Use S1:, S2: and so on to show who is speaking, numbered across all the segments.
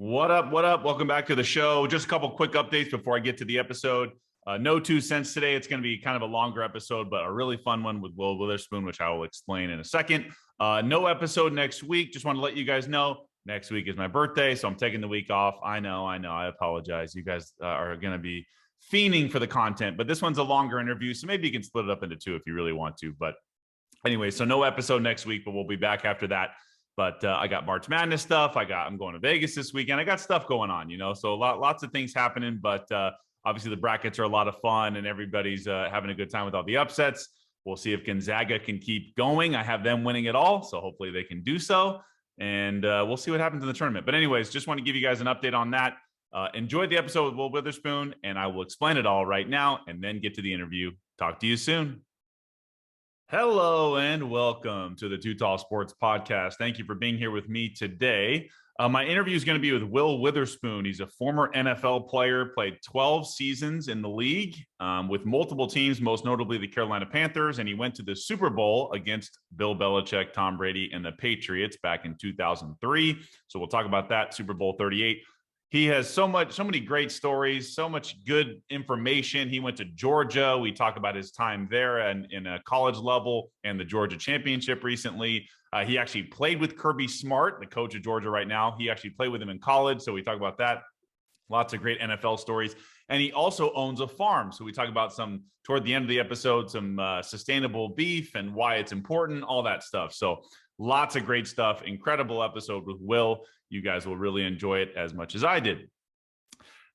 S1: What up? What up? Welcome back to the show. Just a couple quick updates before I get to the episode. No 2 cents today. It's going to be kind of a longer episode, but a really fun one with Will Witherspoon, which I will explain in a second. No episode next week. Just want to let you guys know next week is my birthday, so I'm taking the week off. I know. I apologize. You guys are going to be fiending for the content, but this one's a longer interview, so maybe you can split it up into two if you really want to. But anyway, so no episode next week, but we'll be back after that. But I got March Madness stuff. I'm going to Vegas this weekend. I got stuff going on, so lots of things happening. But obviously the brackets are a lot of fun, and everybody's having a good time with all the upsets. We'll see if Gonzaga can keep going. I have them winning it all, so hopefully they can do so. And we'll see what happens in the tournament. But anyways, just want to give you guys an update on that. Enjoy the episode with Will Witherspoon, and I will explain it all right now and then get to the interview. Talk to you soon. Hello and welcome to the Too Tall Sports Podcast. Thank you for being here with me today. My interview is going to be with Will Witherspoon. He's a former NFL player, played 12 seasons in the league with multiple teams, most notably the Carolina Panthers, and he went to the Super Bowl against Bill Belichick, Tom Brady, and the Patriots back in 2003. So we'll talk about that, Super Bowl 38. He has so many great stories, so much good information. He went to Georgia. We talk about his time there and in a college level and the Georgia championship recently. He actually played with Kirby Smart, the coach of Georgia right now. He actually played with him in college. So we talk about that. Lots of great NFL stories. And he also owns a farm. So we talk about toward the end of the episode, some sustainable beef and why it's important, all that stuff. So lots of great stuff. Incredible episode with Will. You guys will really enjoy it as much as I did.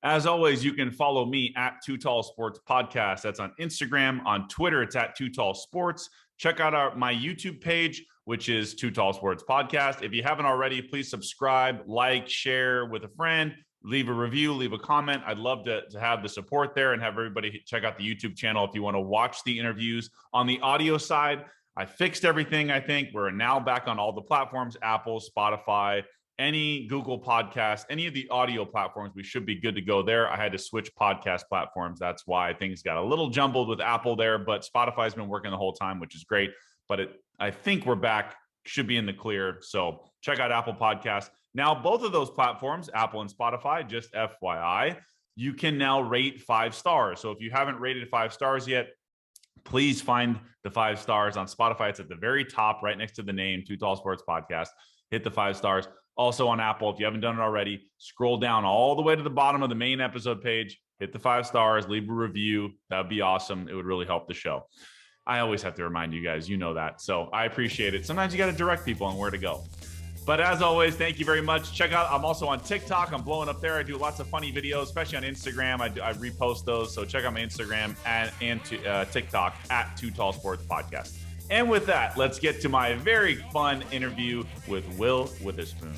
S1: As always, you can follow me at Too Tall Sports Podcast. That's on Instagram. On Twitter, it's at Too Tall Sports. Check out my YouTube page, which is Too Tall Sports Podcast. If you haven't already, please subscribe, like, share with a friend, leave a review, leave a comment. I'd love to have the support there and have everybody check out the YouTube channel if you want to watch the interviews. On the audio side, I fixed everything, I think. We're now back on all the platforms, Apple, Spotify, any Google Podcasts, any of the audio platforms. We should be good to go there. I had to switch podcast platforms. That's why things got a little jumbled with Apple there, but Spotify's been working the whole time, which is great. But I think we're back, should be in the clear. So check out Apple Podcasts. Now, both of those platforms, Apple and Spotify, just FYI, you can now rate 5 stars. So if you haven't rated 5 stars yet, please find the 5 stars on Spotify. It's at the very top, right next to the name, Too Tall Sports Podcast. Hit the 5 stars. Also on Apple, if you haven't done it already, scroll down all the way to the bottom of the main episode page, hit the 5 stars, leave a review. That would be awesome. It would really help the show. I always have to remind you guys, you know that. So I appreciate it. Sometimes you got to direct people on where to go. But as always, thank you very much. Check out, I'm also on TikTok. I'm blowing up there. I do lots of funny videos, especially on Instagram. I repost those. So check out my Instagram and TikTok at Too Tall Sports Podcast. And with that, let's get to my very fun interview with Will Witherspoon.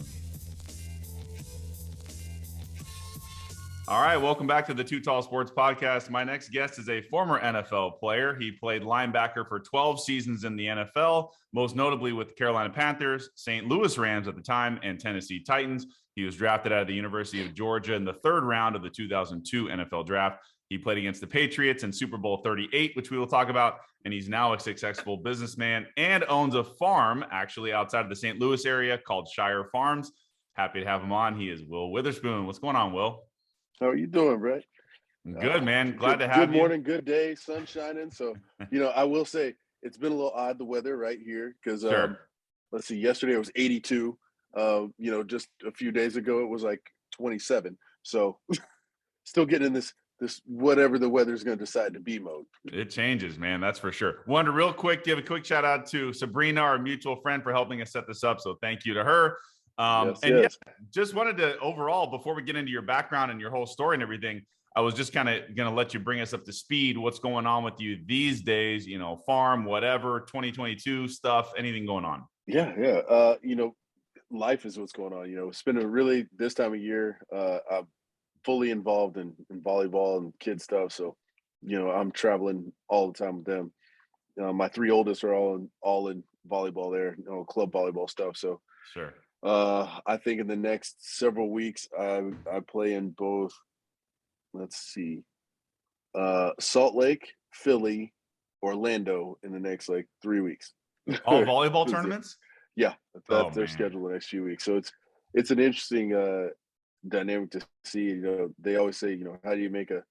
S1: All right, welcome back to the Too Tall Sports Podcast. My next guest is a former NFL player. He played linebacker for 12 seasons in the NFL, most notably with the Carolina Panthers, St. Louis Rams at the time, and Tennessee Titans. He was drafted out of the University of Georgia in the 3rd round of the 2002 NFL Draft. He played against the Patriots in Super Bowl 38, which we will talk about, and he's now a successful businessman and owns a farm actually outside of the St. Louis area called Shire Farms. Happy to have him on. He is Will Witherspoon. What's going on, Will?
S2: How are you doing, Brett?
S1: Good, man. Glad to have you.
S2: Good morning, good day, sun shining. So, I will say it's been a little odd, the weather right here, because
S1: Sure.
S2: let's see, yesterday it was 82. Just a few days ago it was like 27. So still getting in this whatever the weather's going to decide to be mode.
S1: It changes, man. That's for sure. Wanted to real quick give a quick shout out to Sabrina, our mutual friend, for helping us set this up. So thank you to her.
S2: Yes.
S1: Yeah, just wanted to overall, before we get into your background and your whole story and everything, I was just kind of going to let you bring us up to speed. What's going on with you these days, farm, whatever, 2022 stuff, anything going on?
S2: Yeah. Life is what's going on. It's been a really, this time of year, I'm fully involved in volleyball and kid stuff. So, I'm traveling all the time with them. My 3 oldest are all in volleyball there, club volleyball stuff. So
S1: sure.
S2: I think in the next several weeks, I play in both. Let's see, Salt Lake, Philly, Orlando in the next 3 weeks.
S1: All volleyball tournaments?
S2: Yeah, that's their schedule the next few weeks. So it's an interesting dynamic to see. You know, they always say, you know, how do you make a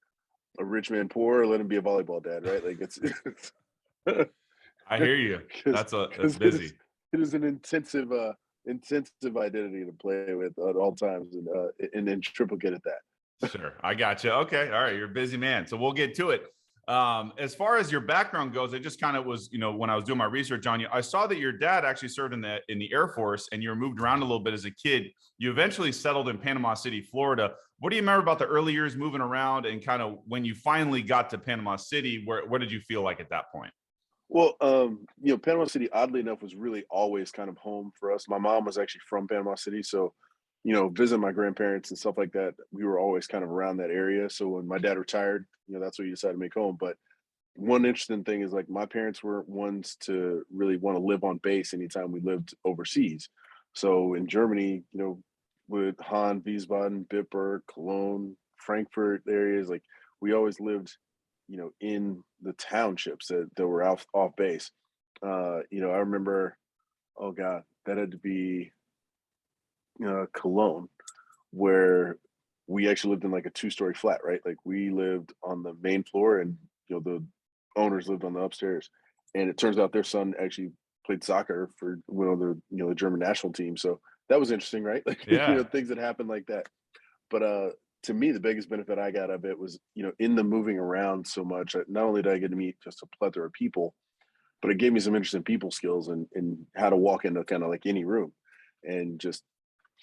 S2: rich man poor or let him be a volleyball dad, right? Like it's
S1: I hear you.
S2: because
S1: That's busy.
S2: it is an intensive identity to play with at all times, and then triplicate at that.
S1: Sure. I got you. Okay. All right. You're a busy man. So we'll get to it. As far as your background goes, I just kind of was, you know, when I was doing my research on you, I saw that your dad actually served in the Air Force and you were moved around a little bit as a kid. You eventually settled in Panama City, Florida. What do you remember about the early years moving around and kind of when you finally got to Panama City, what did you feel like at that point?
S2: Well, you know, Panama City, oddly enough, was really always kind of home for us. My mom was actually from Panama City, so you know, visiting my grandparents and stuff like that, we were always kind of around that area. So when my dad retired, you know, that's what he decided to make home. But one interesting thing is like my parents were ones to really want to live on base anytime we lived overseas. So in Germany, you know, with Hahn, Wiesbaden, Bitburg, Cologne, Frankfurt areas, like we always lived, you know, in the townships that were off base. You know, I remember, oh God, that had to be Cologne, where we actually lived in like a two-story flat, right? Like we lived on the main floor, and you know the owners lived on the upstairs. And it turns out their son actually played soccer for one of the the German national team. So that was interesting, right? Like
S1: Yeah.
S2: things that happen like that. But to me, the biggest benefit I got of it was in the moving around so much. Not only did I get to meet just a plethora of people, but it gave me some interesting people skills and how to walk into kind of like any room and just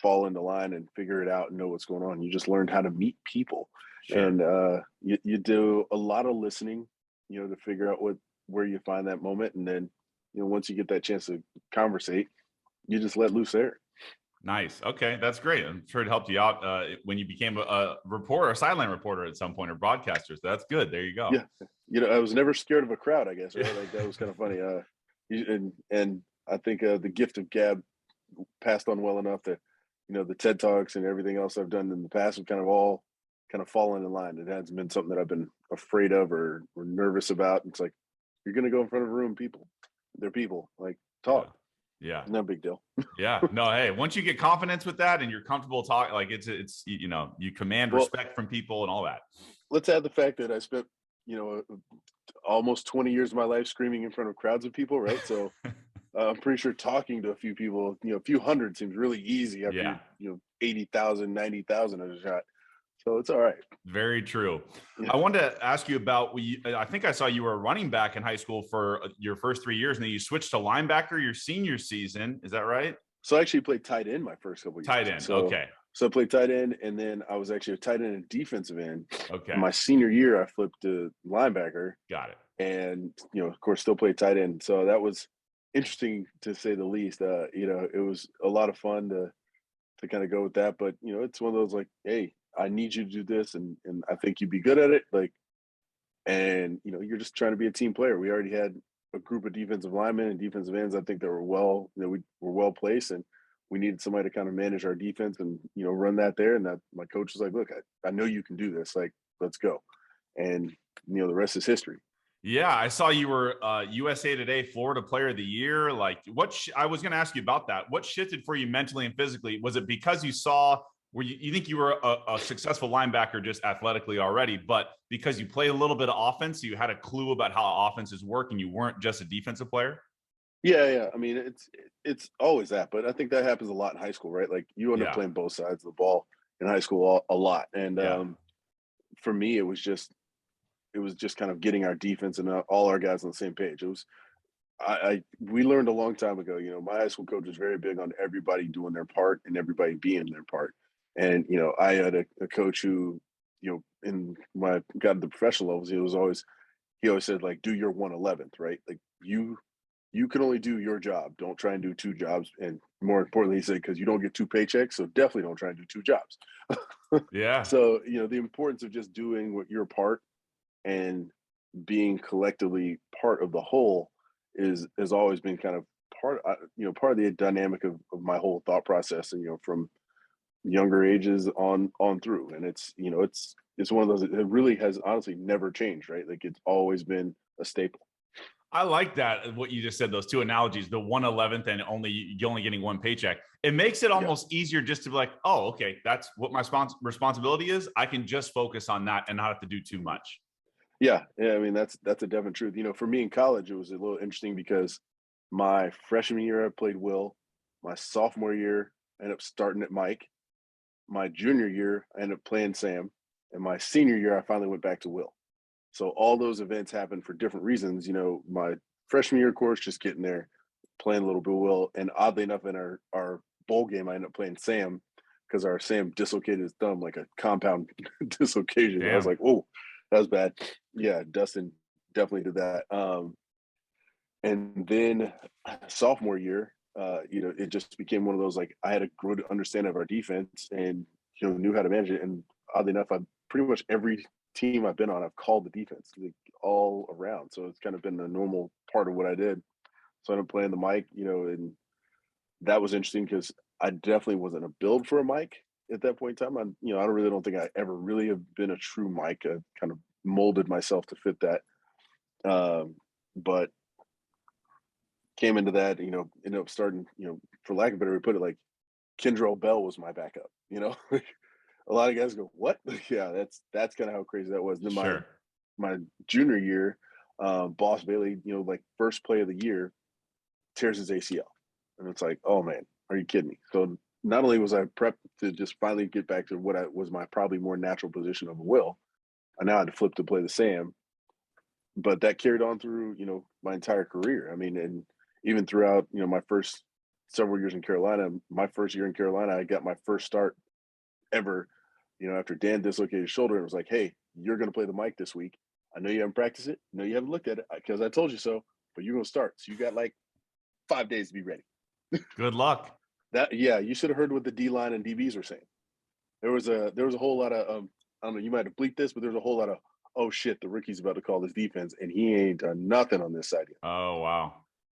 S2: fall into line and figure it out and know what's going on. You just learned how to meet people,
S1: Sure.
S2: and you do a lot of listening, to figure out where you find that moment, and then once you get that chance to conversate, you just let loose there.
S1: Nice. Okay, that's great. I'm sure it helped you out when you became a reporter, a sideline reporter at some point, or broadcaster. So that's good. There you go.
S2: Yeah, I was never scared of a crowd, I guess,
S1: Yeah.
S2: right? Like that was kind of funny. And I think the gift of gab passed on well enough that the TED Talks and everything else I've done in the past have kind of all kind of fallen in line. It hasn't been something that I've been afraid of or nervous about. It's like you're going to go in front of a room, people. They're people. Like
S1: Yeah.
S2: talk.
S1: Yeah.
S2: No big deal.
S1: Yeah. No, hey, once you get confidence with that and you're comfortable talking, like it's you command
S2: Well,
S1: respect from people and all that.
S2: let's add the fact that I spent almost 20 years of my life screaming in front of crowds of people, right? So I'm pretty sure talking to a few people, a few hundred seems really easy after
S1: Yeah.
S2: 80,000, 90,000 at a shot. So it's all right.
S1: Very true.
S2: Yeah.
S1: I wanted to ask you about, I think I saw you were a running back in high school for your first 3 years, and then you switched to linebacker your senior season. Is that right?
S2: So I actually played tight end my first couple of
S1: Tight
S2: years.
S1: end.
S2: So
S1: Okay.
S2: so I played tight end, and then I was actually a tight end and defensive end.
S1: Okay.
S2: My senior year, I flipped to linebacker,
S1: Got it.
S2: and of course, still played tight end. So that was interesting to say the least. It was a lot of fun to kind of go with that. But it's one of those like, hey, I need you to do this, and I think you'd be good at it. Like, and you're just trying to be a team player. We already had a group of defensive linemen and defensive ends. I think that were we were well placed, and we needed somebody to kind of manage our defense and run that there. And that my coach was like, "Look, I know you can do this. Like, let's go." And the rest is history.
S1: Yeah, I saw you were USA Today Florida Player of the Year. Like, I was going to ask you about that. What shifted for you mentally and physically? Was it because you saw where you think you were a successful linebacker just athletically already, but because you played a little bit of offense, so you had a clue about how offenses work, and you weren't just a defensive player?
S2: Yeah, yeah. I mean, it's always that, but I think that happens a lot in high school, right? Like you end up
S1: Yeah,
S2: playing both sides of the ball in high school a lot, and
S1: yeah,
S2: for me, it was just kind of getting our defense and all our guys on the same page. It was we learned a long time ago. My high school coach was very big on everybody doing their part and everybody being their part. And I had a coach who, in when I got to the professional levels, he always said like, do your 111th, right? Like you can only do your job. Don't try and do two jobs. And more importantly, he said, because you don't get two paychecks, so definitely don't try and do two jobs.
S1: yeah.
S2: So the importance of just doing what your part and being collectively part of the whole has always been kind of part of the dynamic of my whole thought process, and from younger ages on through. And it's one of those, it really has honestly never changed, right? Like it's always been a staple.
S1: I like that. What you just said, those two analogies, the 111th and you're only getting one paycheck. It makes it almost easier just to be like, oh, okay, that's what my responsibility is. I can just focus on that and not have to do too much.
S2: Yeah. I mean, that's a definite truth. For me in college, it was a little interesting because my freshman year I played Will. My sophomore year, I ended up starting at Mike. My junior year, I ended up playing Sam. And my senior year, I finally went back to Will. So all those events happened for different reasons. My freshman year, of course, just getting there, playing a little bit of Will. And oddly enough, in our bowl game, I ended up playing Sam because our Sam dislocated his thumb like a compound dislocation.
S1: Damn.
S2: I was like, oh, that was bad. Yeah, Dustin definitely did that. And then sophomore year, it just became one of those, like, I had a good understanding of our defense and, knew how to manage it. And oddly enough, I pretty much every team I've been on, I've called the defense, like, all around. So it's kind of been a normal part of what I did. So I ended up playing the mic, and that was interesting because I definitely wasn't a build for a mic at that point in time. I really don't think I ever really have been a true mic. I kind of molded myself to fit that. But came into that, ended up starting, for lack of a better way to put it, like Kendrell Bell was my backup, a lot of guys go, what? Yeah, that's kind of how crazy that was. Then
S1: Sure.
S2: my junior year, Boss Bailey, like first play of the year, tears his ACL. And it's like, oh man, are you kidding me? So not only was I prepped to just finally get back to what was my probably more natural position of a Will, I now had to flip to play the Sam. But that carried on through, my entire career. I mean, and even throughout, my first several years in Carolina, my first year in Carolina, I got my first start ever, after Dan dislocated his shoulder. It was like, hey, you're going to play the mic this week. I know you haven't practiced it. I know you haven't looked at it because I told you so, but you're going to start. So you got like 5 days to be ready.
S1: Good luck.
S2: You should have heard what the D line and DBs were saying. There was a whole lot of, I don't know, you might have bleeped this, but there's a whole lot of, oh shit, the rookie's about to call this defense and he ain't done nothing on this side yet.
S1: Oh, wow.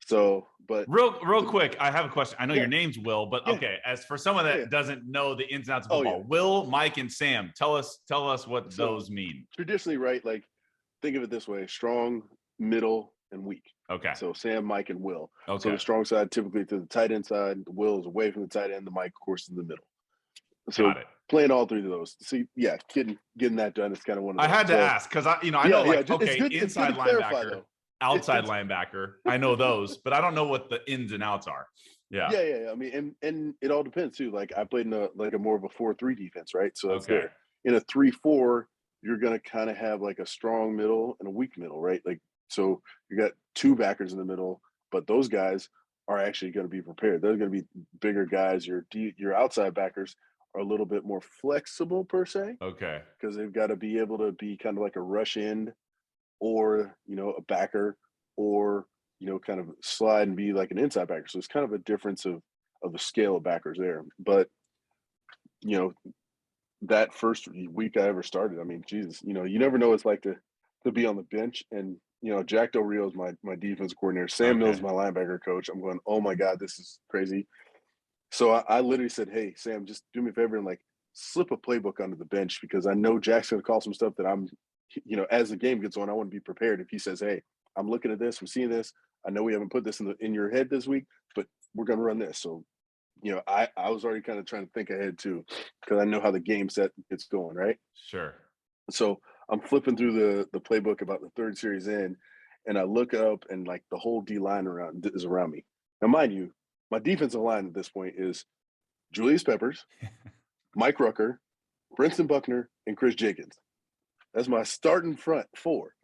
S2: So, but
S1: real quick, I have a question. I know your name's Will, but okay, as for someone that doesn't know the ins and outs of football, Will, Mike, and Sam, tell us what those mean.
S2: Traditionally, right? Like, think of it this way: strong, middle, and weak.
S1: Okay.
S2: So Sam, Mike, and Will.
S1: Okay.
S2: So the strong side typically to the tight end side. The Will is away from the tight end. The Mike, of course, in the middle. So
S1: got it.
S2: Playing all three of those. See, yeah, getting that done is kind of one of those.
S1: I had to ask because I know like okay, inside linebacker, outside linebacker. I know those, but I don't know what the ins and outs are. Yeah.
S2: I mean, and it all depends too. Like I played in a more of a 4-3 defense, right? So that's there. In a 3-4, you're gonna kind of have like a strong middle and a weak middle, right? Like so you got two backers in the middle, but those guys are actually going to be prepared. They're going to be bigger guys. Your outside backers are a little bit more flexible per se.
S1: Okay.
S2: Because they've got to be able to be kind of like a rush end or, a backer or, kind of slide and be like an inside backer. So it's kind of a difference of the scale of backers there. But, that first week I ever started, I mean, Jesus, you never know what it's like to be on the bench. And, Jack Del Rio is my defense coordinator. Sam Mills is my linebacker coach. I'm going, oh my God, this is crazy. So I literally said, hey, Sam, just do me a favor and like slip a playbook onto the bench because I know Jack's going to call some stuff that I'm, as the game gets on, I want to be prepared. If he says, hey, I'm looking at this, I'm seeing this. I know we haven't put this in your head this week, but we're going to run this. So, I was already kind of trying to think ahead too, because I know how the game set gets going, right?
S1: Sure.
S2: So I'm flipping through the playbook about the third series in, and I look up and like the whole D line is around me. Now, mind you, my defensive line at this point is Julius Peppers, Mike Rucker, Brinson Buckner, and Chris Jenkins. That's my starting front four.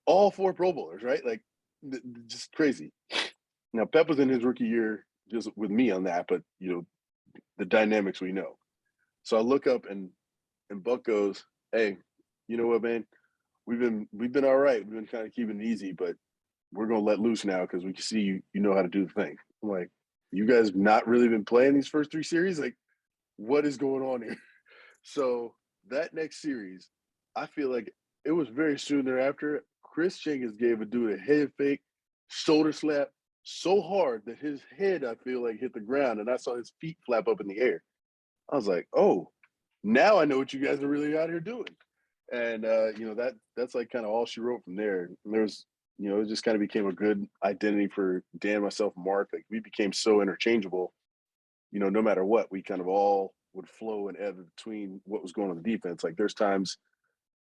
S2: All 4 Pro Bowlers, right? Like, just crazy. Now, Pep was in his rookie year just with me on that, but, the dynamics we know. So I look up and Buck goes, hey, you know what, man? We've been all right. We've been kind of keeping it easy, but we're going to let loose now because we can see you know how to do the thing. I'm like, you guys have not really been playing these first 3 series? Like, what is going on here? So that next series, I feel like it was very soon thereafter, Chris Jenkins gave a dude a head fake, shoulder slap so hard that his head, I feel like, hit the ground, and I saw his feet flap up in the air. I was like, oh, now I know what you guys are really out here doing. And, that's like kind of all she wrote from there. And there's it just kind of became a good identity for Dan, myself, Mark. Like we became so interchangeable, no matter what, we kind of all would flow and ebb between what was going on the defense. Like there's times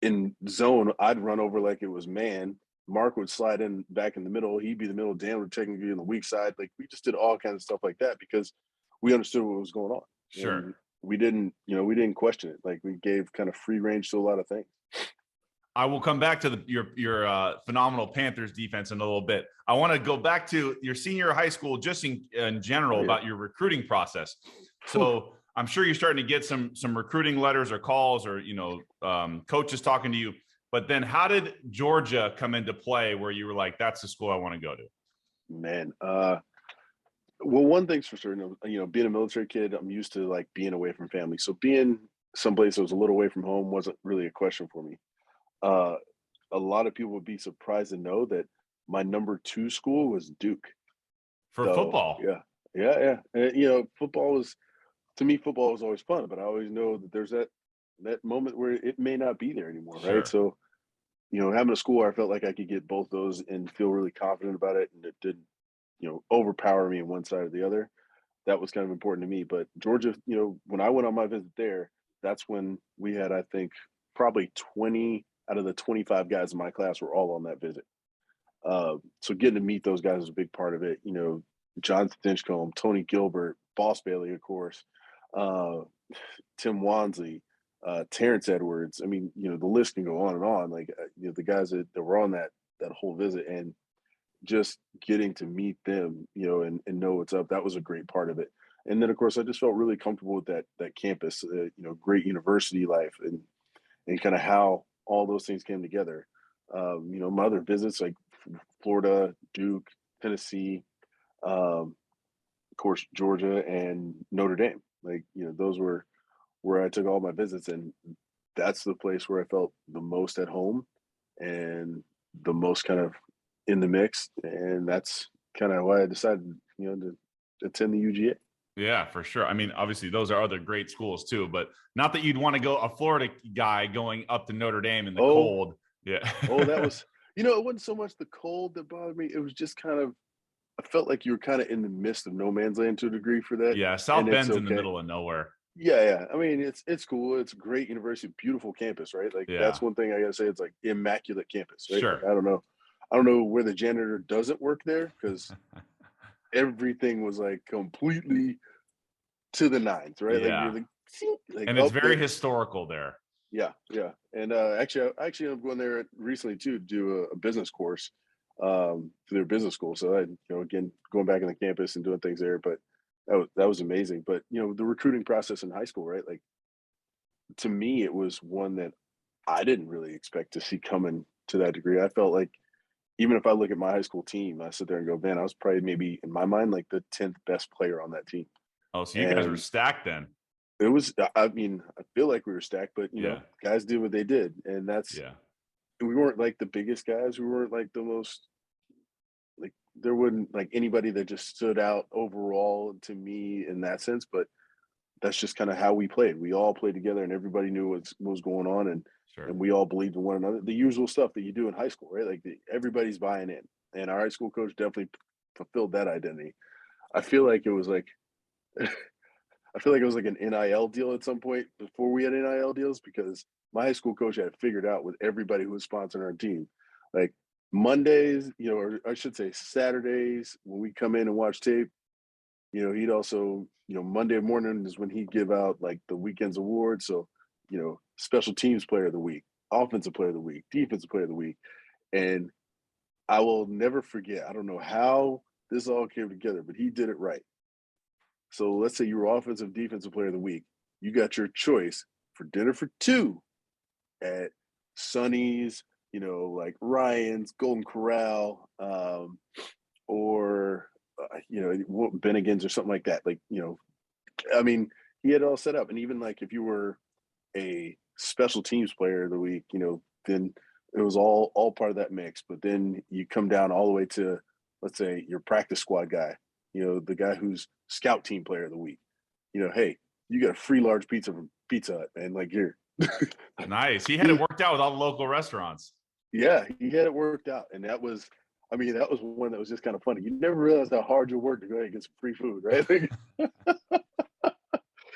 S2: in zone, I'd run over like it was man. Mark would slide in back in the middle. He'd be the middle. Dan would technically be on the weak side. Like we just did all kinds of stuff like that because we understood what was going on.
S1: Sure.
S2: And we didn't question it. Like we gave kind of free range to a lot of things.
S1: I will come back to your phenomenal Panthers defense in a little bit. I want to go back to your senior year of high school, just in general, about your recruiting process. So I'm sure you're starting to get some recruiting letters or calls or coaches talking to you. But then, how did Georgia come into play where you were like, "That's the school I want to go to"?
S2: Man, well, one thing's for certain, being a military kid, I'm used to like being away from family. So being someplace that was a little away from home wasn't really a question for me. A lot of people would be surprised to know that my number 2 school was Duke.
S1: For
S2: So,
S1: football.
S2: yeah. And, football was always fun, but I always know that there's that moment where it may not be there anymore,
S1: Sure.
S2: right? So, having a school where I felt like I could get both those and feel really confident about it, and it didn't, overpower me on one side or the other. That was kind of important to me. But Georgia, when I went on my visit there, that's when we had, I think, probably 20 out of the 25 guys in my class were all on that visit. So getting to meet those guys was a big part of it. Jonathan Stinchcomb, Tony Gilbert, Boss Bailey, of course, Tim Wansley, Terrence Edwards. I mean, the list can go on and on. Like, the guys that were on that whole visit, and just getting to meet them, and know what's up. That was a great part of it. And then, of course, I just felt really comfortable with that campus. Great university life, and kind of how all those things came together. My other visits like Florida, Duke, Tennessee, of course, Georgia, and Notre Dame. Like, those were where I took all my visits, and that's the place where I felt the most at home and the most kind of in the mix. And that's kind of why I decided, to attend the UGA.
S1: Yeah, for sure. I mean, obviously, those are other great schools too, but not that you'd want to go a Florida guy going up to Notre Dame in the cold. Yeah.
S2: That was, it wasn't so much the cold that bothered me. It was just kind of, I felt like you were kind of in the midst of no man's land to a degree for that.
S1: Yeah, South Bend's in the middle of nowhere.
S2: Yeah. I mean, it's cool. It's a great university, beautiful campus, right? Like that's one thing I gotta say. It's like immaculate campus, right?
S1: Sure.
S2: Like, I don't know where the janitor doesn't work there, because everything was like completely to the nines, right?
S1: Yeah.
S2: Like
S1: and it's very historical there.
S2: Yeah. And actually I'm going there recently too to do a business course for their business school. So I, again, going back on the campus and doing things there, but that was amazing. But the recruiting process in high school, right? Like to me, it was one that I didn't really expect to see coming to that degree. I felt like even if I look at my high school team, I sit there and go, man, I was probably maybe in my mind like the 10th best player on that team.
S1: Oh, so you guys were stacked then.
S2: It was, I mean, I feel like we were stacked, but guys did what they did. And we weren't like the biggest guys. We weren't like the most, like there wasn't like anybody that just stood out overall to me in that sense, but that's just kind of how we played. We all played together and everybody knew what was going on. And we all believed in one another. The usual stuff that you do in high school, right? Like everybody's buying in, and our high school coach definitely fulfilled that identity. I feel like it was like, an NIL deal at some point before we had NIL deals, because my high school coach had figured out with everybody who was sponsoring our team, like Mondays, or I should say Saturdays when we come in and watch tape, he'd also, Monday morning is when he'd give out like the weekend's awards. So, special teams player of the week, offensive player of the week, defensive player of the week. And I will never forget, I don't know how this all came together, but he did it right. So let's say you were offensive, defensive player of the week. You got your choice for dinner for two at Sonny's, like Ryan's, Golden Corral, or Bennigan's or something like that. Like, I mean, he had it all set up. And even like if you were a special teams player of the week, then it was all part of that mix. But then you come down all the way to, let's say, your practice squad guy, the guy who's scout team player of the week. Hey, you got a free large pizza from Pizza Hut, and like here.
S1: Nice. He had it worked out with all the local restaurants.
S2: Yeah, he had it worked out, and that was I mean, that was one that was just kind of funny. You never realize how hard you work to go ahead and get some free food, right? Like,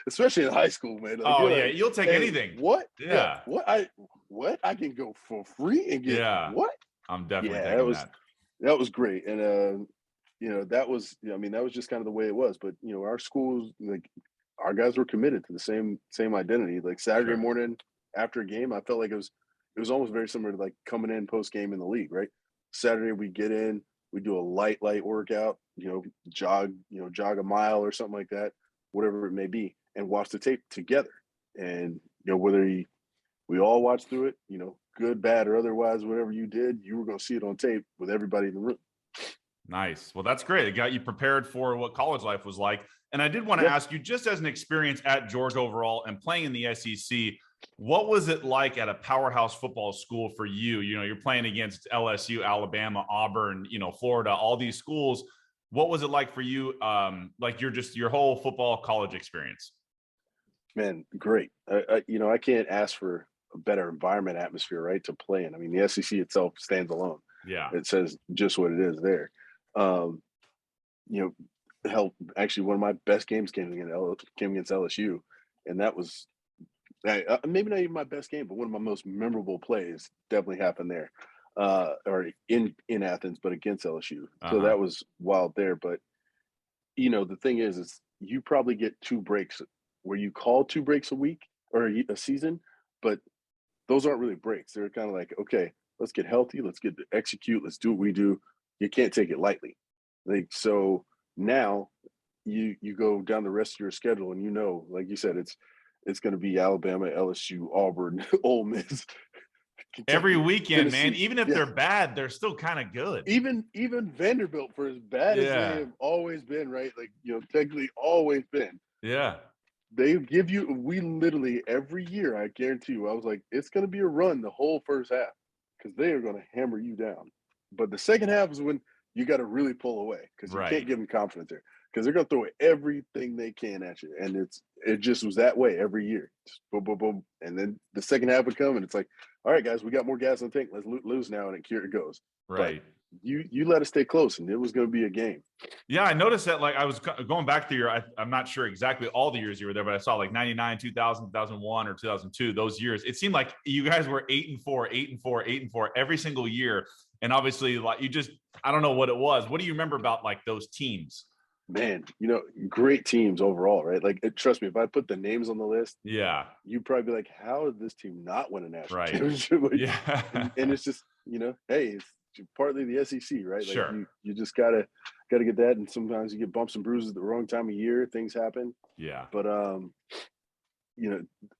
S2: especially in high school, man. Like,
S1: Oh
S2: you're
S1: yeah,
S2: like,
S1: you'll take
S2: hey,
S1: anything.
S2: what? Yeah,
S1: Yeah.
S2: what I can go for free and get
S1: Yeah.
S2: what?
S1: I'm definitely
S2: Yeah,
S1: taking that.
S2: that was great. And that was, I mean, that was just kind of the way it was. But our schools, like, our guys were committed to the same identity. Like Saturday
S1: Sure.
S2: morning after a game, I felt like it was almost very similar to like coming in post game in the league, right? Saturday we get in, we do a light workout, jog a mile or something like that, whatever it may be, and watch the tape together. And we all watched through it, good, bad, or otherwise, whatever you did, you were going to see it on tape with everybody in the room.
S1: Nice. Well, that's great. It got you prepared for what college life was like. And I did want to
S2: Yeah,
S1: ask you, just as an experience at Georgia overall and playing in the SEC, what was it like at a powerhouse football school for you? You're playing against LSU, Alabama, Auburn, Florida, all these schools. What was it like for you? Like your whole football college experience?
S2: man, great. I can't ask for a better environment atmosphere, right, to play in. I mean, the SEC itself stands alone.
S1: Yeah.
S2: It says just what it is there. Um, you hell, actually, one of my best games came against LSU, and that was maybe not even my best game, but one of my most memorable plays definitely happened there, or in Athens, but against LSU. So
S1: Uh-huh.
S2: that was wild there. But the thing is you probably get two breaks where you call two breaks a week or a season, but those aren't really breaks. They're kind of like, okay, let's get healthy, let's get to execute, let's do what we do. You can't take it lightly. Like, so now you go down the rest of your schedule, and like you said, it's going to be Alabama, LSU, Auburn, Ole Miss,
S1: Every
S2: Kentucky,
S1: weekend, man,
S2: Tennessee.
S1: even if
S2: Yeah,
S1: they're bad, they're still kind of good.
S2: even Vanderbilt, for as bad as they
S1: Yeah.
S2: have always been, right? Like, technically always been.
S1: Yeah.
S2: They give you, we literally every year, I guarantee you, I was like, it's going to be a run the whole first half because they are going to hammer you down. But the second half is when you got to really pull away because you can't
S1: Right.
S2: give them confidence there because they're going to throw everything they can at you. And it just was that way every year. Just boom, boom, boom. And then the second half would come and it's like, all right, guys, we got more gas on the tank. Let's lose now. And here it goes. But
S1: Right.
S2: you let us stay close and it was going to be a game.
S1: Yeah, I noticed that. Like, I was going back through I'm not sure exactly all the years you were there, but I saw like 99, 2000, 2001, or 2002, those years. It seemed like you guys were 8-4, 8-4, 8-4 every single year. And obviously, like, I don't know what it was. What do you remember about like those teams?
S2: Man, great teams overall, right? Like, trust me, if I put the names on the list,
S1: Yeah.
S2: you'd probably be like, how did this team not win a national
S1: Right.
S2: championship? Like,
S1: Yeah.
S2: and it's just, hey, it's partly the SEC, right? Like,
S1: Sure.
S2: you just gotta get that. And sometimes you get bumps and bruises at the wrong time of year. Things happen.
S1: Yeah.
S2: But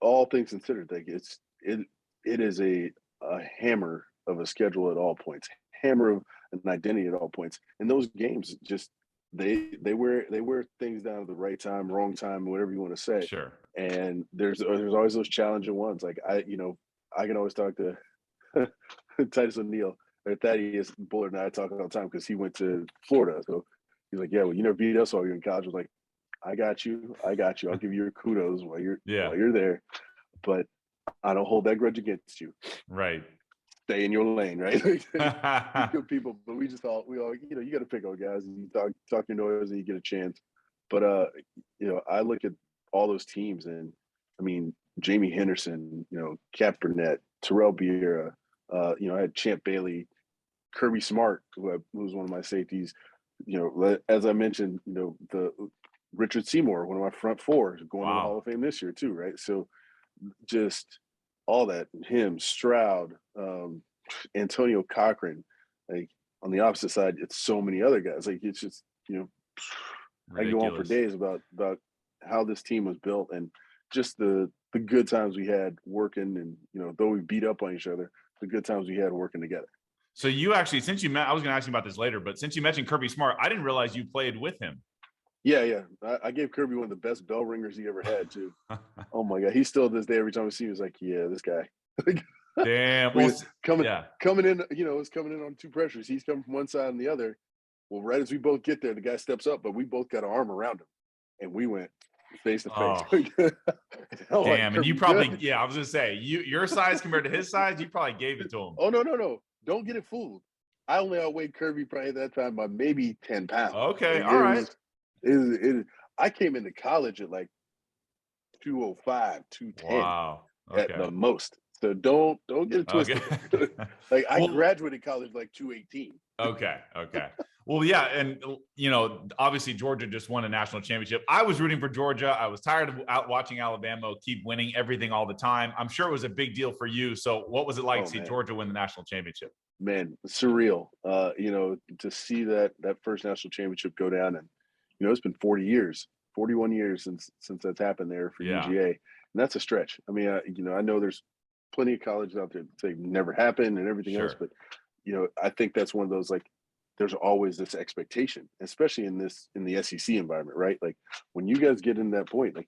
S2: all things considered, like it is a hammer of a schedule at all points, hammer of an identity at all points. And those games just they wear things down at the right time, wrong time, whatever you want to say.
S1: Sure.
S2: And there's always those challenging ones. Like I can always talk to Titus O'Neil or Thaddeus Bullard, and I talk all the time because he went to Florida. So he's like, yeah, well, you never beat us while you're in college. I was like, I got you. I'll give you your kudos while
S1: Yeah.
S2: you're there. But I don't hold that grudge against you.
S1: Right.
S2: Stay in your lane, right? Good people, but we all you got to pick on guys and you talk your noise and you get a chance. But I look at all those teams and I mean Jamie Henderson, Cap Burnett, Terrell Biera, I had Champ Bailey, Kirby Smart, who was one of my safeties. As I mentioned, the Richard Seymour, one of my front four, going to the
S1: Wow.
S2: Hall of Fame this year too, right? So just all that, him, Stroud, Antonio Cochran, like on the opposite side, it's so many other guys. Like it's just, I can go on for
S1: Ridiculous.
S2: days about how this team was built and just the good times we had working and, though we beat up on each other, the good times we had working together.
S1: So you actually, I was going to ask you about this later, but since you mentioned Kirby Smart, I didn't realize you played with him.
S2: Yeah. I gave Kirby one of the best bell ringers he ever had too. Oh my God. He still to this day, every time I see him, he's like, yeah, this guy.
S1: Damn. Well,
S2: coming in, it's coming in on two pressures. He's coming from one side and the other. Well, right as we both get there, the guy steps up, but we both got an arm around him. And we went face to face.
S1: Damn.
S2: Like,
S1: and you probably,
S2: good.
S1: I was going to say, your size compared to his size, you probably gave it to him.
S2: Oh, no. Don't get it fooled. I only outweighed Kirby probably at that time by maybe 10 pounds.
S1: Okay,
S2: Like
S1: all right.
S2: I came into college at like 205, 210
S1: Wow.
S2: at
S1: Okay.
S2: the most. So don't get it
S1: Okay.
S2: twisted there. Like I
S1: Well,
S2: graduated college like 218.
S1: okay. Okay. Well, yeah, and obviously Georgia just won a national championship. I was rooting for Georgia. I was tired of out watching Alabama keep winning everything all the time. I'm sure it was a big deal for you. So, what was it like
S2: Oh
S1: to see
S2: man.
S1: Georgia win the national championship?
S2: Man, surreal. To see that first national championship go down, and it's been 40 years, 41 years since that's happened there for
S1: Yeah,
S2: UGA, and that's a stretch. I mean, I know there's plenty of colleges out there that say never happened and everything else,
S1: sure.
S2: but I think that's one of those, like, there's always this expectation, especially in the SEC environment, right? Like when you guys get in that point, like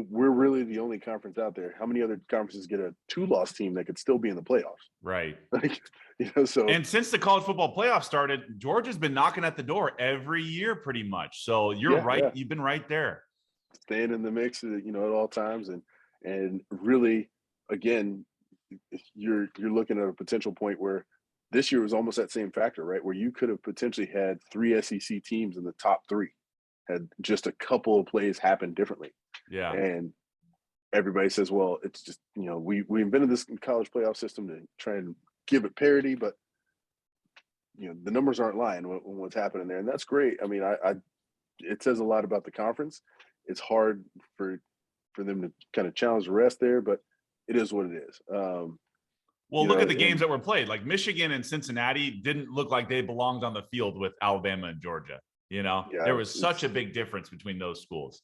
S2: we're really the only conference out there. How many other conferences get a two-loss team that could still be in the playoffs?
S1: Right.
S2: Like, so
S1: And since the college football playoff started, Georgia's been knocking at the door every year pretty much. So, you're
S2: yeah,
S1: right.
S2: yeah,
S1: You've been right there.
S2: staying in the mix, at all times, and really, again, you're looking at a potential point where this year was almost that same factor, right? Where you could have potentially had three SEC teams in the top three, had just a couple of plays happen differently,
S1: Yeah.
S2: and everybody says, well, it's just we invented this college playoff system to try and give it parity, but the numbers aren't lying when what's happening there, and that's great. I mean, I it says a lot about the conference. It's hard for them to kind of challenge the rest there, but it is what it is.
S1: Well, look at the games
S2: And
S1: that were played. Like Michigan and Cincinnati didn't look like they belonged on the field with Alabama and Georgia. There
S2: yeah,
S1: was such a big difference between those schools.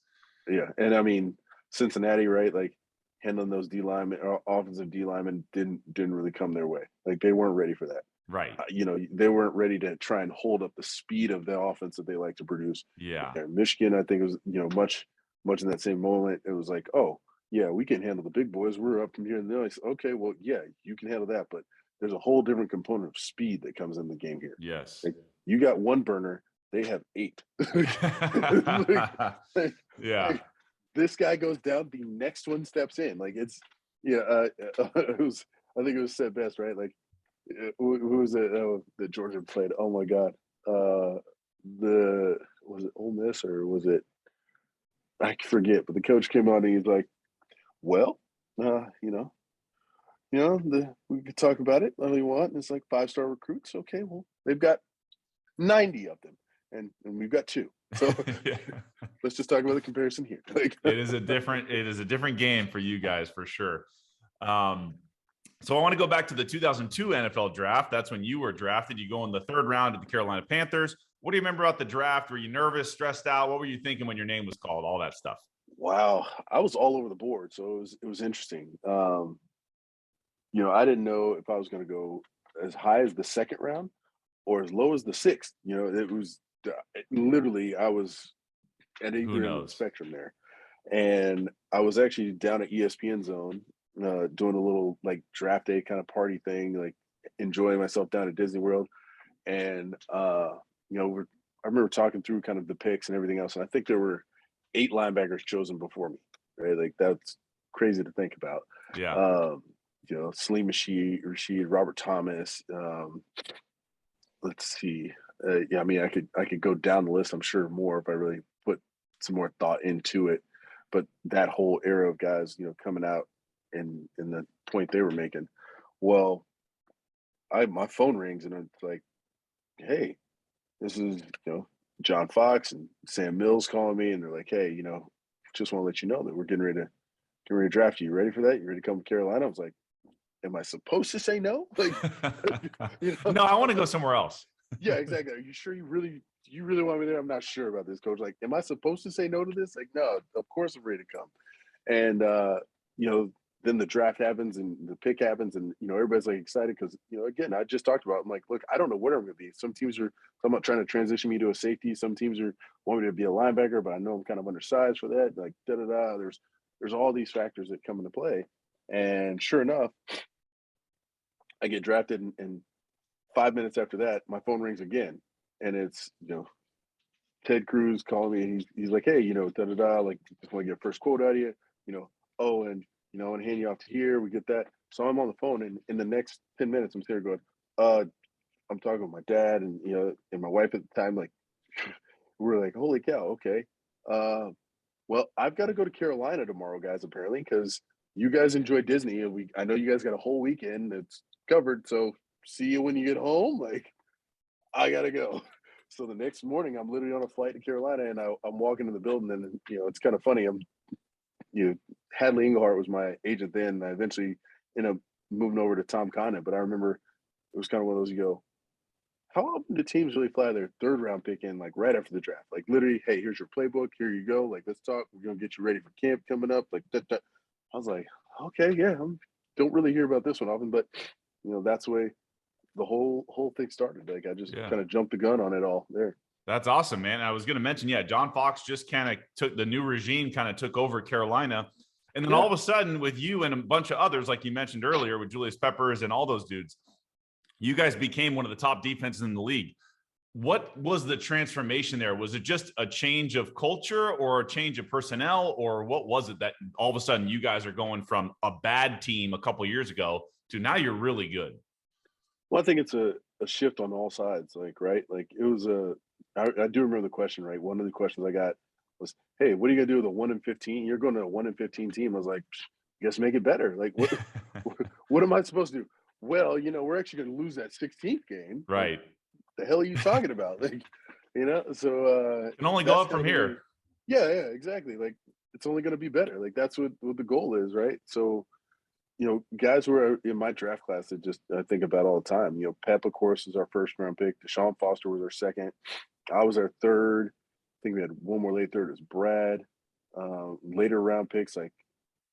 S2: yeah, and I mean Cincinnati, right? Like handling those D linemen or offensive D linemen didn't really come their way. Like they weren't ready for that.
S1: Right.
S2: They weren't ready to try and hold up the speed of the offense that they like to produce.
S1: Yeah.
S2: And Michigan, I think, was much in that same moment. It was like, oh yeah, we can handle the big boys. We're up from here and there. Like, okay, well, yeah, you can handle that, but there's a whole different component of speed that comes in the game here.
S1: Yes.
S2: Like, you got one burner, they have eight. like,
S1: Yeah.
S2: like, this guy goes down, the next one steps in. Like it's yeah, it was. I think it was said best, right? Like who was it that Georgia played? Oh my God, the was it Ole Miss or was it? I forget. But the coach came on and he's like, "Well, we could talk about it all you want. And it's like 5-star recruits. Okay, well, they've got 90 of them, and we've got two. So
S1: Yeah.
S2: let's just talk about the comparison here. Like,
S1: It is a different game for you guys for sure. So I want to go back to the 2002 NFL draft. That's when you were drafted. You go in the third round to the Carolina Panthers. What do you remember about the draft? Were you nervous, stressed out? What were you thinking when your name was called? All that stuff.
S2: wow, I was all over the board, so it was interesting. I didn't know if I was going to go as high as the second round or as low as the sixth. It was literally I was at
S1: Who
S2: either end of the
S1: knows?
S2: spectrum there, and I was actually down at ESPN Zone doing a little like draft day kind of party thing, like enjoying myself down at Disney World, and I remember talking through kind of the picks and everything else, and I think there were 8 linebackers chosen before me. Right, like that's crazy to think about.
S1: Yeah.
S2: Salim Rashid, Robert Thomas. Let's see. Yeah, I mean, I could go down the list. I'm sure more if I really put some more thought into it. But that whole era of guys, coming out in the point they were making. Well, my phone rings and it's like, hey, this is John Fox and Sam Mills calling me, and they're like, hey, just want to let you know that we're getting ready to draft you. You ready for that? You ready to come to Carolina? I was like, am I supposed to say no? Like,
S1: No, I want to go somewhere else.
S2: yeah, exactly. Are you sure you really want me there? I'm not sure about this, coach. Like, am I supposed to say no to this? Like, no, of course I'm ready to come. And then the draft happens and the pick happens, and everybody's like excited because again, I just talked about. I'm like, look, I don't know what I'm going to be. Some teams are talking about trying to transition me to a safety. Some teams want me to be a linebacker, but I know I'm kind of undersized for that. Like, da da da. There's all these factors that come into play, and sure enough, I get drafted, and 5 minutes after that, my phone rings again, and it's Ted Cruz calling me. And he's like, hey, da da da. Like, just want to get a first quote out of you. Oh, and I want to hand you off to here. We get that. So I'm on the phone, and in the next 10 minutes, I'm sitting there going, I'm talking with my dad and and my wife at the time. Like, we were like, holy cow, okay. Uh, well, I've got to go to Carolina tomorrow, guys. Apparently, because you guys enjoy Disney, and I know you guys got a whole weekend that's covered. So see you when you get home. Like, I gotta go. So the next morning, I'm literally on a flight to Carolina, and I'm walking in the building, and it's kind of funny. Hadley Englehart was my agent then. And I eventually ended up moving over to Tom Condon, but I remember it was kind of one of those. You go, how often do teams really fly their third round pick in like right after the draft? Like literally, hey, here's your playbook. Here you go. Like, let's talk. We're gonna get you ready for camp coming up. Like that. I was like, okay, yeah. Don't really hear about this one often, but that's the way the whole thing started. Like I just
S1: Yeah.
S2: kind of jumped the gun on it all there.
S1: That's awesome, man. I was going to mention, yeah, John Fox just kind of took the new regime, kind of took over Carolina. And then all of a sudden, with you and a bunch of others, like you mentioned earlier, with Julius Peppers and all those dudes, you guys became one of the top defenses in the league. What was the transformation there? Was it just a change of culture or a change of personnel, or what was it that all of a sudden you guys are going from a bad team a couple of years ago to now you're really good?
S2: Well, I think it's a shift on all sides. Like, right? Like it was I do remember the question, right? One of the questions I got was, "Hey, what are you gonna do with a 1-15? You're going to a 1-15 team." I was like, "Guess make it better." Like, what? What am I supposed to do? Well, we're actually going to lose that 16th game. Like,
S1: Right.
S2: the hell are you talking about? Like, so
S1: Can only go
S2: that's
S1: up
S2: kind
S1: from
S2: of the way.
S1: here.
S2: Yeah, yeah, exactly. Like, it's only going to be better. Like, that's what the goal is, right? So, guys who are in my draft class that just I think about all the time. Pep, of course, is our first round pick. Deshaun Foster was our second. I was our third. I think we had one more late third as Brad. Later round picks like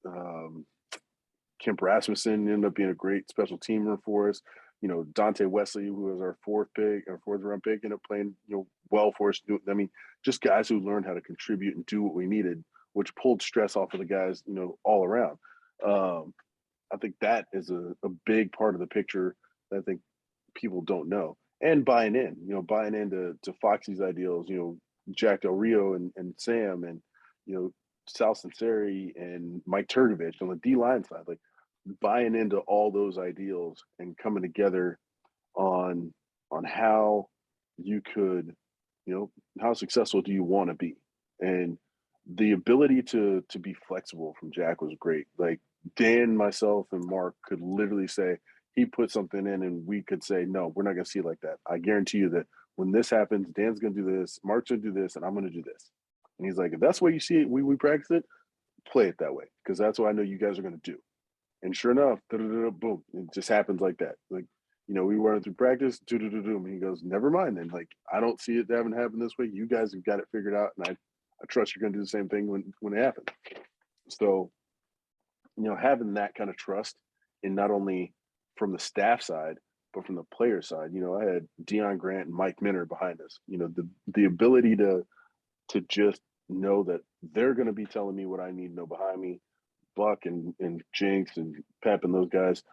S2: um, Kemp Rasmussen ended up being a great special teamer for us. Dante Wesley, who was our fourth round pick, ended up playing, well for us. I mean, just guys who learned how to contribute and do what we needed, which pulled stress off of the guys, all around. I think that is a big part of the picture that I think people don't know. And buying into Foxy's ideals, Jack Del Rio and Sam and, Sal Sinceri and Mike Turgovich on the D line side, like buying into all those ideals and coming together on how you could, how successful do you want to be? And the ability to be flexible from Jack was great. Like Dan, myself, and Mark could literally say he put something in, and we could say, no, we're not going to see it like that. I guarantee you that when this happens, Dan's going to do this, Mark's going to do this, and I'm going to do this. And he's like, if that's the way you see it, we practice it, play it that way, because that's what I know you guys are going to do. And sure enough, boom, it just happens like that. Like, we were running through practice, and he goes, never mind then. Like, I don't see it having happened this way. You guys have got it figured out, and I trust you're going to do the same thing when it happens. So, having that kind of trust, and not only from the staff side, but from the player side. I had Deion Grant and Mike Minner behind us. The ability to just know that they're going to be telling me what I need to know behind me. Buck and Jinx and Pep and those guys,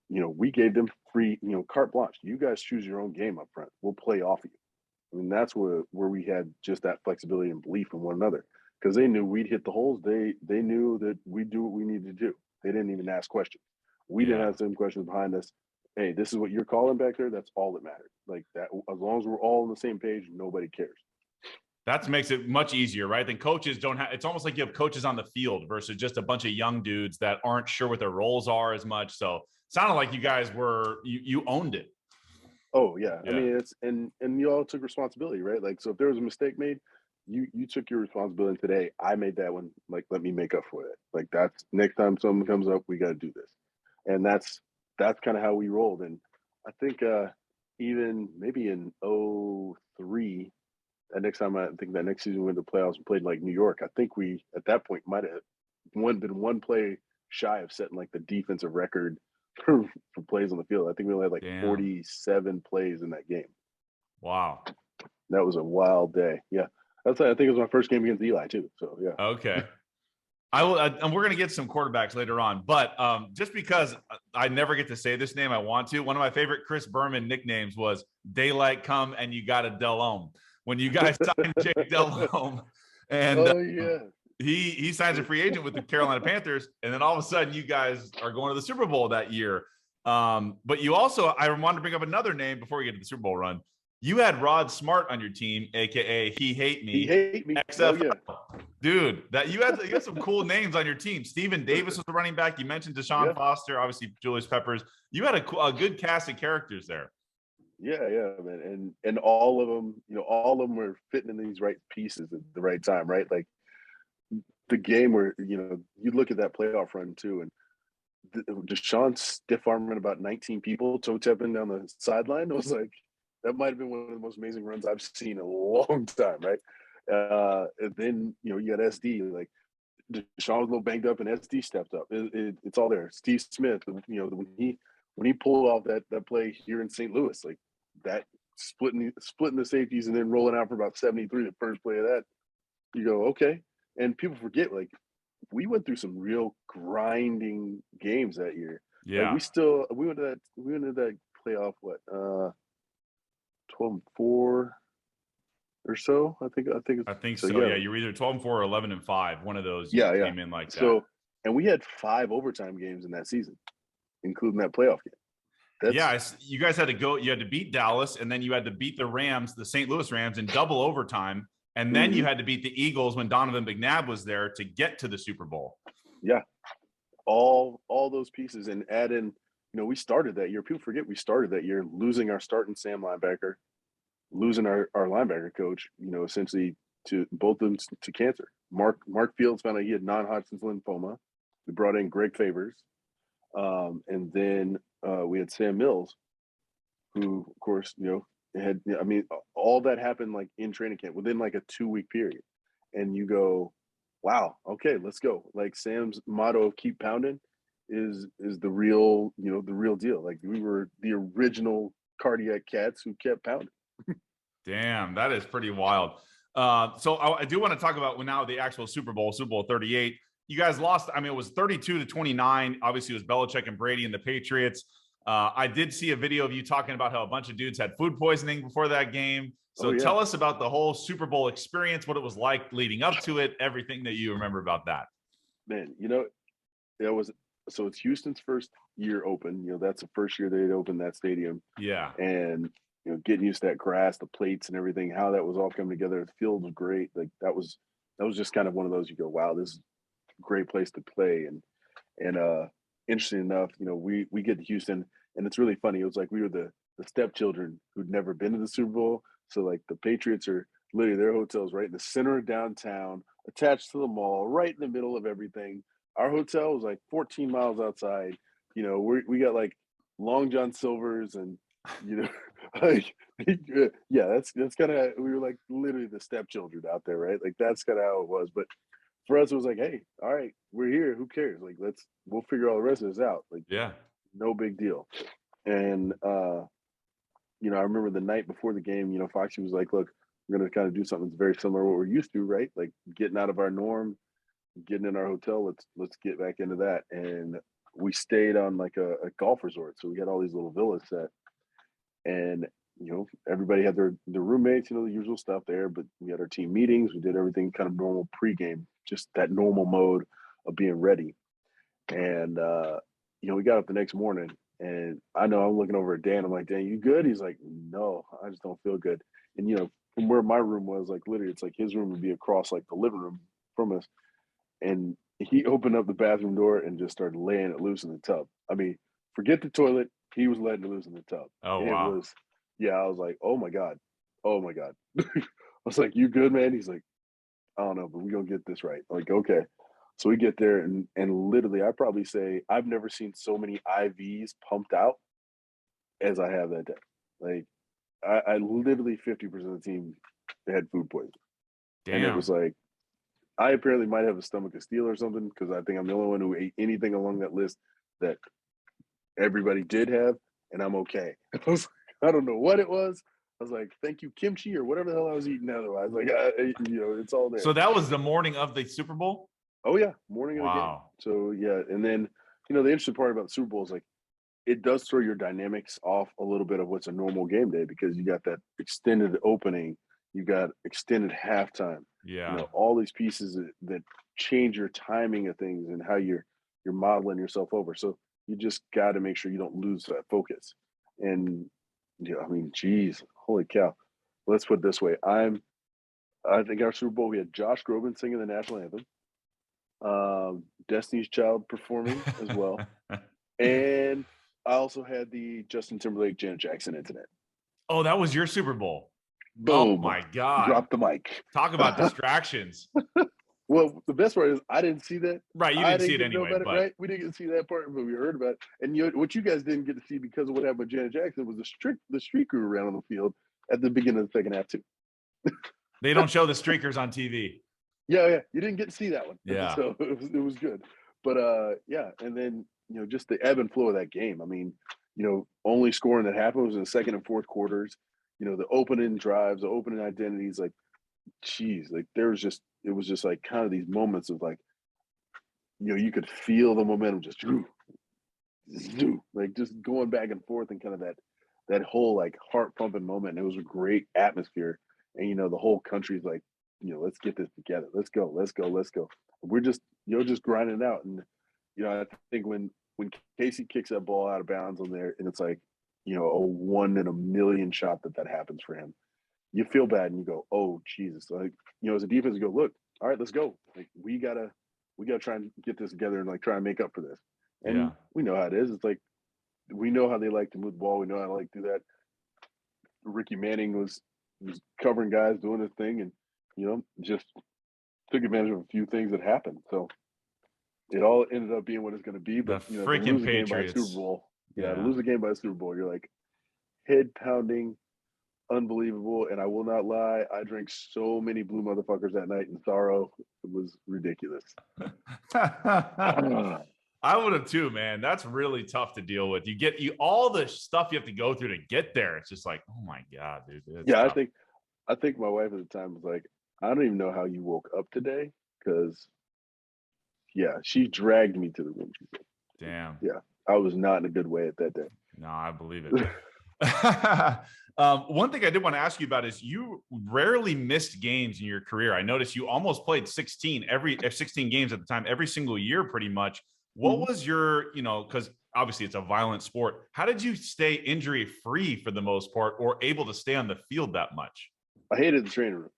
S2: we gave them free, carte blanche. You guys choose your own game up front. We'll play off of you. I mean, that's where we had just that flexibility and belief in one another, because they knew we'd hit the holes. They knew that we'd do what we needed to do. They didn't even ask questions. We didn't have the same questions behind us. Hey, this is what you're calling back there. That's all that mattered. Like that, as long as we're all on the same page, nobody cares.
S1: That makes it much easier, right? Then coaches don't have, it's almost like you have coaches on the field versus just a bunch of young dudes that aren't sure what their roles are as much. So it sounded like you guys you owned it.
S2: Oh yeah. I mean, it's, and you all took responsibility, right? Like, so if there was a mistake made, you took your responsibility. Today, I made that one. Like, let me make up for it. Like, that's next time something comes up, we got to do this. And that's kind of how we rolled. And I think even maybe in 03, that next season we went to the playoffs and played like New York. I think we at that point might have been one play shy of setting like the defensive record for plays on the field. I think we only had like 47 plays in that game.
S1: Wow.
S2: That was a wild day. Yeah. I think it was my first game against Eli too. So yeah.
S1: Okay. And we're going to get some quarterbacks later on, but just because I never get to say this name, I want to. One of my favorite Chris Berman nicknames was Daylight Come and You Got a Delhomme. When you guys signed Jake Delhomme, and he signs a free agent with the Carolina Panthers, and then all of a sudden you guys are going to the Super Bowl that year. But you also, I wanted to bring up another name before we get to the Super Bowl run. You had Rod Smart on your team, aka He Hate Me.
S2: He hate me.
S1: XFL.
S2: Oh yeah,
S1: Dude, that you had some cool names on your team. Steven Davis was the running back. You mentioned Deshaun Foster, obviously Julius Peppers. You had a good cast of characters there.
S2: yeah, man, and all of them, all of them were fitting in these right pieces at the right time, right? Like the game where you look at that playoff run too, and Deshaun stiff arming about 19 people, toe tapping down the sideline. It was like that might have been one of the most amazing runs I've seen in a long time, right? And then you got SD, like Deshaun was a little banged up, and SD stepped up. It's all there. Steve Smith, when he pulled off that play here in St. Louis, like that splitting the safeties and then rolling out for about 73, the first play of that, you go okay. And people forget, like, we went through some real grinding games that year.
S1: Yeah.
S2: Like we went to that playoff, what, 12-4 or so. I think
S1: so. Yeah, you were either 12-4 or 11-5. One of those came in like that.
S2: So, and we had 5 overtime games in that season, including that playoff game.
S1: You guys had to go. You had to beat Dallas, and then you had to beat the Rams, the St. Louis Rams, in double overtime. And then you had to beat the Eagles when Donovan McNabb was there to get to the Super Bowl.
S2: Yeah, all those pieces, and add in, we started that year. People forget we started that year losing our starting Sam linebacker, losing our linebacker coach, essentially to both of them to cancer. Mark Fields found out he had non-Hodgkin's lymphoma. We brought in Greg Favors, and then we had Sam Mills, who, of course, all that happened like in training camp within like a 2-week period. And you go, wow, okay, let's go. Like Sam's motto of keep pounding is the real, the real deal. Like we were the original cardiac cats who kept pounding.
S1: Damn, that is pretty wild. So I do want to talk about now the actual Super Bowl 38. You guys lost. I mean, it was 32-29. Obviously, it was Belichick and Brady and the Patriots. I did see a video of you talking about how a bunch of dudes had food poisoning before that game. So tell us about the whole Super Bowl experience, what it was like leading up to it, everything that you remember about that.
S2: Man, it's Houston's first year open. That's the first year they'd opened that stadium.
S1: Yeah.
S2: And, getting used to that grass, the plates and everything, how that was all coming together. The field was great. Like that was just kind of one of those, you go, wow, this is a great place to play. And interesting enough, we get to Houston, and it's really funny. It was like we were the stepchildren who'd never been to the Super Bowl. So like the Patriots are literally, their hotel's right in the center of downtown, attached to the mall, right in the middle of everything. Our hotel was like 14 miles outside. We got like Long John Silver's and like that's kind of, we were like literally the stepchildren out there, right? Like that's kind of how it was. But for us, it was like, hey, all right, we're here. Who cares? Like we'll figure all the rest of this out. Like no big deal. And I remember the night before the game, Foxy was like, look, we're going to kind of do something that's very similar to what we're used to, right? Like getting out of our norm, getting in our hotel. Let's get back into that. And we stayed on like a golf resort. So we had all these little villas set, and, everybody had their roommates, the usual stuff there, but we had our team meetings. We did everything kind of normal pregame, just that normal mode of being ready. And, we got up the next morning, and I know I'm looking over at Dan. I'm like, Dan, you good? He's like, no, I just don't feel good. And, from where my room was, like literally, it's like his room would be across like the living room from us. And he opened up the bathroom door and just started laying it loose in the tub. I mean, forget the toilet. He was letting it loose in the tub.
S1: Oh,
S2: and
S1: wow.
S2: It was, I was like, oh my God. I was like, you good, man? He's like, I don't know, but we're going to get this right. I'm like, okay. So we get there, and literally, I probably say I've never seen so many IVs pumped out as I have that day. Like, I literally 50% of the team had food poisoning.
S1: Damn.
S2: And it was like, I apparently might have a stomach of steel or something, because I think I'm the only one who ate anything along that list that everybody did have, and I'm okay. I don't know what it was. I was like, thank you, kimchi, or whatever the hell I was eating otherwise. Like, it's all there.
S1: So that was the morning of the Super Bowl?
S2: Oh, yeah, morning of the game. So, yeah, and then, the interesting part about the Super Bowl is, like, it does throw your dynamics off a little bit of what's a normal game day, because you got that extended opening, you got extended halftime.
S1: Yeah.
S2: All these pieces that change your timing of things and how you're modeling yourself over. So you just got to make sure you don't lose that focus. And I mean, geez, holy cow. Let's put it this way. I think our Super Bowl, we had Josh Groban singing the national anthem, Destiny's Child performing as well, and I also had the Justin Timberlake Janet Jackson incident.
S1: Oh, that was your Super Bowl. Oh
S2: Boom!
S1: my God!
S2: Drop the mic.
S1: Talk about distractions.
S2: Well, the best part is I didn't see that.
S1: Right, you didn't see it anyway. But
S2: right, we didn't get to see that part, but we heard about it. And what you guys didn't get to see because of what happened with Janet Jackson was the street crew around on the field at the beginning of the second half too.
S1: They don't show the streakers on TV.
S2: Yeah, you didn't get to see that one.
S1: Yeah,
S2: so it was good. But yeah, and then just the ebb and flow of that game. I mean, only scoring that happened was in the second and fourth quarters. The opening drives, the opening identities, like, geez, like it was just like kind of these moments of like, you could feel the momentum just like just going back and forth and kind of that whole like heart pumping moment. And it was a great atmosphere. And the whole country's like, let's get this together. Let's go. We're just just grinding it out. And I think when Casey kicks that ball out of bounds on there, and it's like a 1 in a million shot that happens for him, you feel bad and you go, oh Jesus. Like, as a defense, you go, look, all right, let's go. Like we gotta try and get this together and like try and make up for this. And we know how it is. It's like we know how they like to move the ball. We know how to like do that. Ricky Manning was covering guys, doing his thing, and just took advantage of a few things that happened. So it all ended up being what it's going to be. But
S1: the freaking Patriots.
S2: To lose a game by a Super Bowl, you're like head pounding, unbelievable. And I will not lie, I drank so many blue motherfuckers that night in sorrow. It was ridiculous.
S1: I would have too, man. That's really tough to deal with. You all the stuff you have to go through to get there. It's just like, oh my God, dude.
S2: Yeah, tough. I think my wife at the time was like, I don't even know how you woke up today, because she dragged me to the room. She said,
S1: damn.
S2: Yeah, I was not in a good way at that day.
S1: No, I believe it. One thing I did want to ask you about is you rarely missed games in your career. I noticed you almost played 16 games at the time, every single year, pretty much. What was your, because obviously it's a violent sport. How did you stay injury free for the most part, or able to stay on the field that much?
S2: I hated the training room.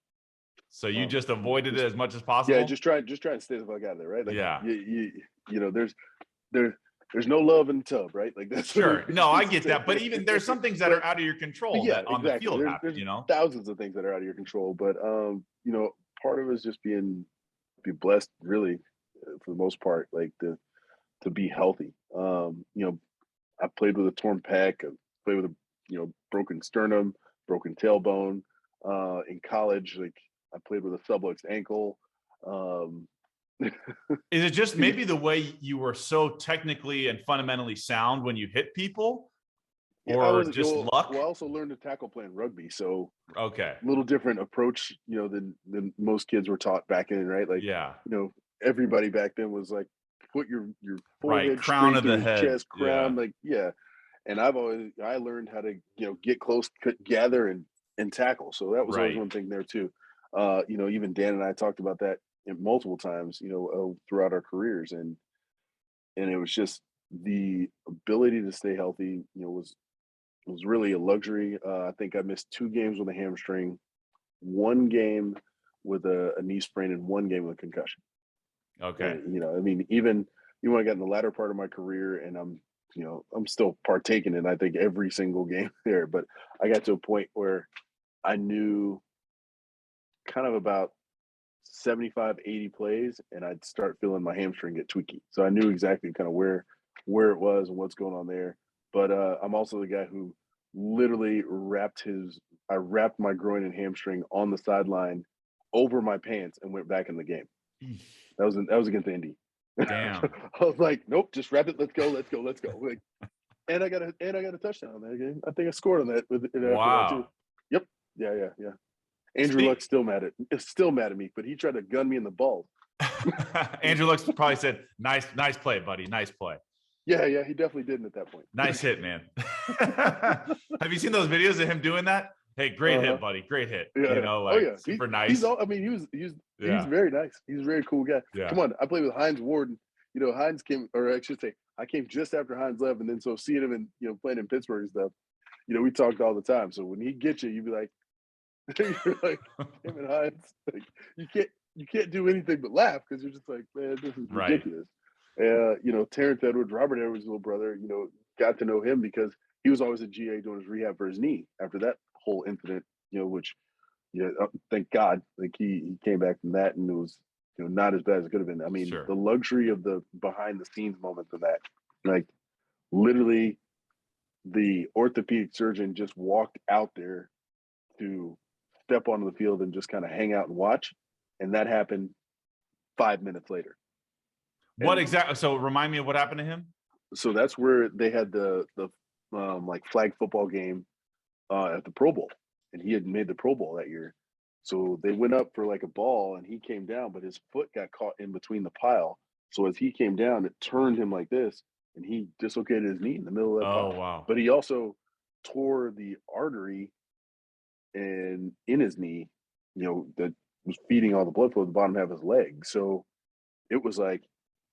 S1: So you just avoided it as much as possible?
S2: Yeah, just try and stay the fuck out of there, right? Like, yeah. There's no love in the tub, right? Like that's
S1: sure. No, I get that. But even there's some things that are out of your control that on the field happen,
S2: there's thousands of things that are out of your control. But part of it is just be blessed, really, for the most part, like to be healthy. I played with a torn pec, I played with a broken sternum, broken tailbone. In college, like I played with a subluxed ankle.
S1: Is it just maybe the way you were so technically and fundamentally sound when you hit people, or luck?
S2: Well, I also learned to tackle playing rugby, so
S1: okay,
S2: a little different approach, than most kids were taught back then, right? Like, everybody back then was like, put your forehead
S1: crown of the head,
S2: chest, crown, like And I learned how to get close, gather, and tackle. So that was always one thing there too. Even Dan and I talked about that multiple times, throughout our careers, and it was just the ability to stay healthy, was really a luxury. I think I missed 2 games with a hamstring, 1 game with a knee sprain, and 1 game with a concussion.
S1: Okay.
S2: And, even when I got in the latter part of my career, and I'm still partaking in, I think, every single game there, but I got to a point where I knew kind of about 75, 80 plays, and I'd start feeling my hamstring get tweaky. So I knew exactly kind of where it was and what's going on there. But I'm also the guy who literally wrapped my groin and hamstring on the sideline over my pants and went back in the game. That was against Indy.
S1: Damn.
S2: I was like, nope, just wrap it. Let's go. Like, and I got a touchdown on that game. I think I scored on that
S1: wow.
S2: That too. Yep. Yeah. Andrew Luck's still mad at me, but he tried to gun me in the balls.
S1: Andrew Luck probably said, nice play, buddy. Nice play.
S2: Yeah, he definitely didn't at that point.
S1: Nice hit, man. Have you seen those videos of him doing that? Hey, great hit, buddy. Great hit.
S2: Yeah.
S1: Super nice.
S2: He's very nice. He's a very cool guy.
S1: Yeah.
S2: Come on, I played with Hines Ward. Hines came, or I should say, I came just after Hines left, and then so seeing him and playing in Pittsburgh and stuff, we talked all the time. So when he gets you, you'd be like, you're like him and Hines, like you can't do anything but laugh because you're just like, man, this is
S1: Right.
S2: ridiculous. Terrence Edwards, Robert Edwards' little brother, got to know him because he was always a GA doing his rehab for his knee after that whole incident, which, thank God, like he came back from that and it was, not as bad as it could have been. I mean,
S1: Sure.
S2: the luxury of the behind the scenes moments of that, like literally the orthopedic surgeon just walked out there to step onto the field and just kind of hang out and watch. And that happened 5 minutes later.
S1: What exactly? So remind me of what happened to him.
S2: So that's where they had the like flag football game at the Pro Bowl, and he had made the Pro Bowl that year. So they went up for like a ball, and he came down, but his foot got caught in between the pile. So as he came down, it turned him like this, and he dislocated his knee in the middle of that pile.
S1: Wow.
S2: But he also tore the artery and in his knee, that was feeding all the blood flow to the bottom half of his leg. So it was like,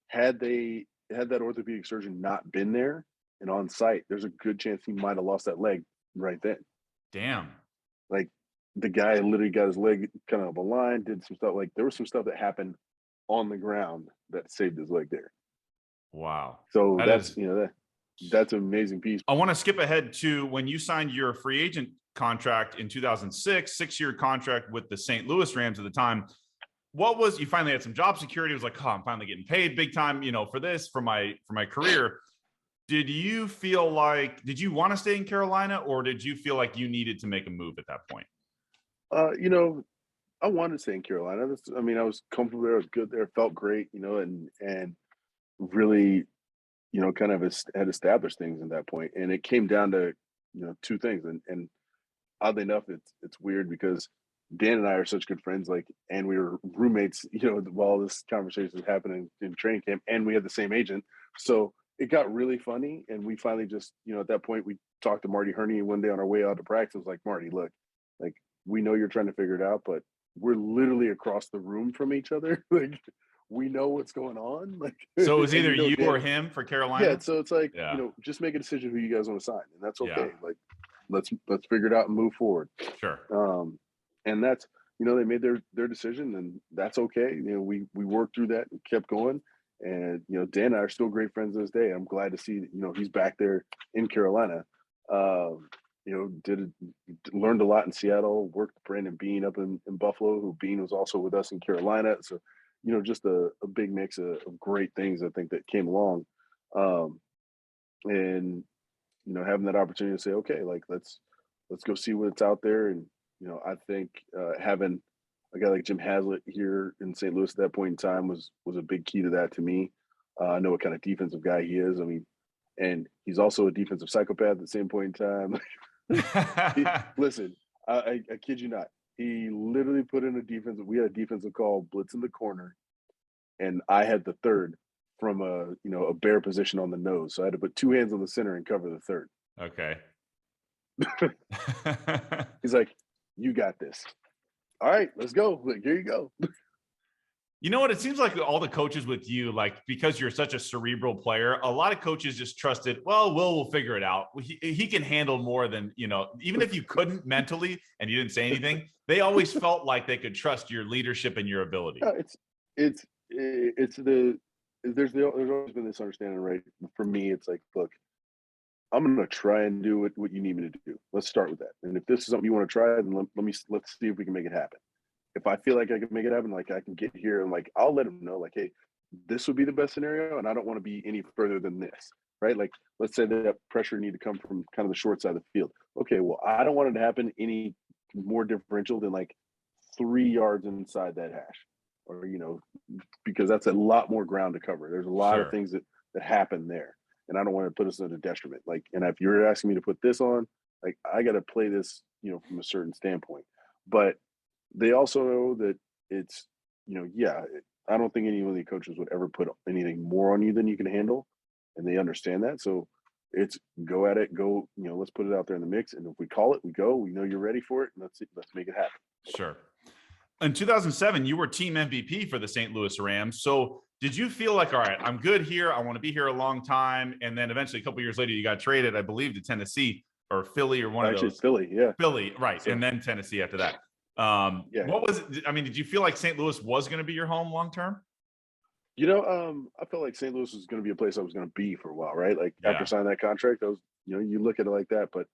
S2: had that orthopedic surgeon not been there and on site, there's a good chance he might have lost that leg right then.
S1: Damn.
S2: Like the guy literally got his leg kind of up a line, did some stuff. Like there was some stuff that happened on the ground that saved his leg there.
S1: Wow.
S2: So that's an amazing piece.
S1: I want to skip ahead to when you signed your free agent contract in 2006, 6-year contract with the St. Louis Rams at the time. What was, you finally had some job security. It was like, oh, I'm finally getting paid big time, for this, for my career. Did you feel like, did you want to stay in Carolina, or did you feel like you needed to make a move at that point?
S2: I wanted to stay in Carolina. I was comfortable there. I was good there. Felt great, and really, kind of had established things at that point. And it came down to, two things. And oddly enough, it's weird because Dan and I are such good friends, and we were roommates, while this conversation was happening in training camp, and we had the same agent. So it got really funny. And we finally just, at that point, we talked to Marty Herney one day on our way out to practice. Like, Marty, look, like, we know you're trying to figure it out, but we're literally across the room from each other. Like, we know what's going on. Like,
S1: so it was either you
S2: Dan,
S1: or him for Carolina.
S2: Yeah. So it's like, just make a decision who you guys want to sign, and that's okay.
S1: Yeah.
S2: Like, let's figure it out and move forward.
S1: Sure.
S2: And that's, they made their decision, and that's okay. We worked through that and kept going. And, Dan and I are still great friends to this day. I'm glad to see that, he's back there in Carolina. Learned a lot in Seattle, worked with Brandon Bean up in Buffalo, who Bean was also with us in Carolina. So, just a big mix of great things, I think, that came along. And, having that opportunity to say, okay, like, let's go see what's out there. And, I think having a guy like Jim Haslett here in St. Louis at that point in time was a big key to that to me. I know what kind of defensive guy he is. I mean, and he's also a defensive psychopath at the same point in time. Listen, I kid you not. He literally put in we had a defensive call, blitz in the corner, and I had the third from a bare position on the nose. So I had to put two hands on the center and cover the third.
S1: Okay.
S2: He's like, you got this. All right, let's go. Like, here you go.
S1: You know what? It seems like all the coaches with you, like, because you're such a cerebral player, a lot of coaches just trusted, well, we'll figure it out. He can handle more than, even if you couldn't mentally and you didn't say anything, they always felt like they could trust your leadership and your ability.
S2: There's always been this understanding, right? For me, it's like, look, I'm going to try and do what you need me to do. Let's start with that. And if this is something you want to try, then let's see if we can make it happen. If I feel like I can make it happen, like I can get here and like, I'll let them know, like, hey, this would be the best scenario. And I don't want to be any further than this, right? Like, let's say that pressure need to come from kind of the short side of the field. Okay, well, I don't want it to happen any more differential than like 3 yards inside that hash, or, because that's a lot more ground to cover. There's a lot of things that happen there. And I don't want to put us at a detriment. Like, and if you're asking me to put this on, like, I got to play this, from a certain standpoint. But they also know that it's, I don't think any of the coaches would ever put anything more on you than you can handle. And they understand that. So it's go at it, go, let's put it out there in the mix. And if we call it, we go, we know you're ready for it. And let's make it happen.
S1: Sure. In 2007, you were team MVP for the St. Louis Rams. So Did you feel like, all right, I'm good here. I want to be here a long time. And then eventually a couple years later, you got traded, I believe, to Tennessee or Philly or one of
S2: Actually,
S1: those.
S2: Philly, yeah.
S1: Philly, right.
S2: So
S1: And then Tennessee after that.
S2: yeah,
S1: What was it? I mean, did you feel like St. Louis was going to be your home long term?
S2: I felt like St. Louis was going to be a place I was going to be for a while, right? Like after
S1: Yeah,
S2: signing that contract, I was, you look at it like that, but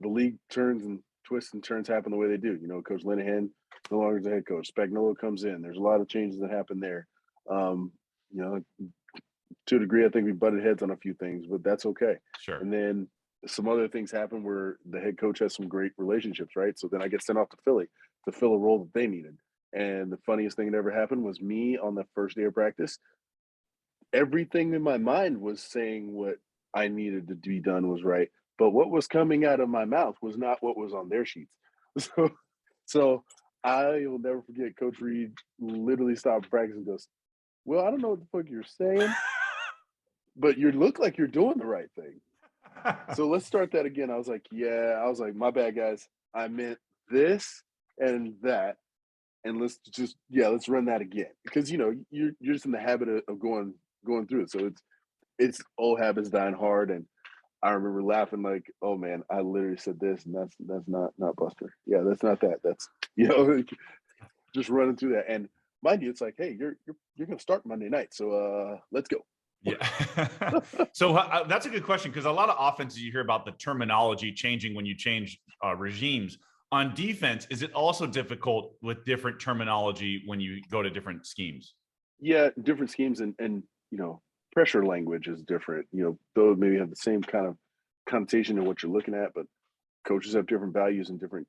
S2: the league turns and twists and turns happen the way they do. Coach Linehan no longer the head coach. Spagnuolo comes in. There's a lot of changes that happen there. Um, you know, to a degree, I think we butted heads on a few things, but that's okay.
S1: sure.
S2: And then some other things happen where the head coach has some great relationships, right? So then I get sent off to Philly to fill a role that they needed. And the funniest thing that ever happened was me on the first day of practice. Everything in my mind was saying what I needed to be done was right, but what was coming out of my mouth was not what was on their sheets. So, so I will never forget. Coach Reed literally stopped practice and goes, "Well, I don't know what the fuck you're saying, but you look like you're doing the right thing. So let's start that again." I was like, "Yeah," I was like, "My bad, guys. I meant this and that, and let's run that again." Because you're just in the habit of going through it. So it's old habits dying hard. And I remember laughing like, "Oh man, I literally said this, and that's not Buster. Yeah, that's not that. That's just running through that." And mind you, it's like, "Hey, you're gonna start Monday night, so let's go."
S1: Yeah. So that's a good question because a lot of offenses you hear about the terminology changing when you change regimes. On defense, is it also difficult with different terminology when you go to different schemes?
S2: Yeah, different schemes and pressure language is different. Though maybe have the same kind of connotation of what you're looking at, but coaches have different values and different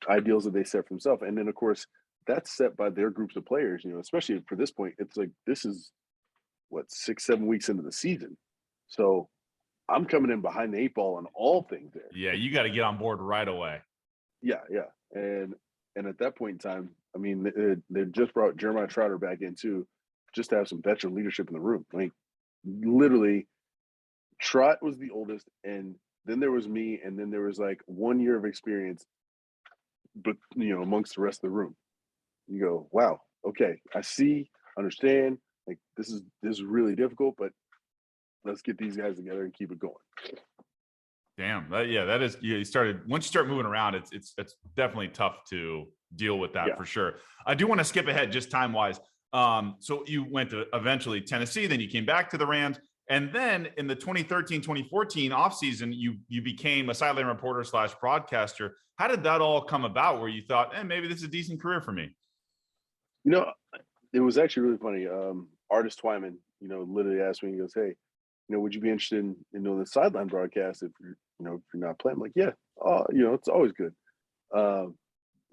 S2: ideals that they set for themselves. And then of course that's set by their groups of players, especially for this point. It's like this is what 6, 7 weeks into the season. So I'm coming in behind the eight ball on all things there.
S1: Yeah, you got to get on board right away.
S2: Yeah, yeah. And at that point in time, I mean, they just brought Jeremiah Trotter back in too, just to have some veteran leadership in the room. Like literally, Trot was the oldest, and then there was me, and then there was like 1 year of experience, but amongst the rest of the room. You go, wow, okay, I see, understand. Like this is really difficult, but let's get these guys together and keep it going.
S1: Damn. That is. You started once you start moving around. It's definitely tough to deal with that
S2: Yeah.
S1: for sure. I do want to skip ahead just time wise. So you went to eventually Tennessee, then you came back to the Rams, and then in the 2013-2014 offseason, you became a sideline reporter / broadcaster. How did that all come about? Where you thought, maybe this is a decent career for me?
S2: You know, it was actually really funny. Artist Twyman, literally asked me. He goes, "Hey, would you be interested in doing the sideline broadcast if you're not playing?" I'm like, "Yeah, it's always good." Um,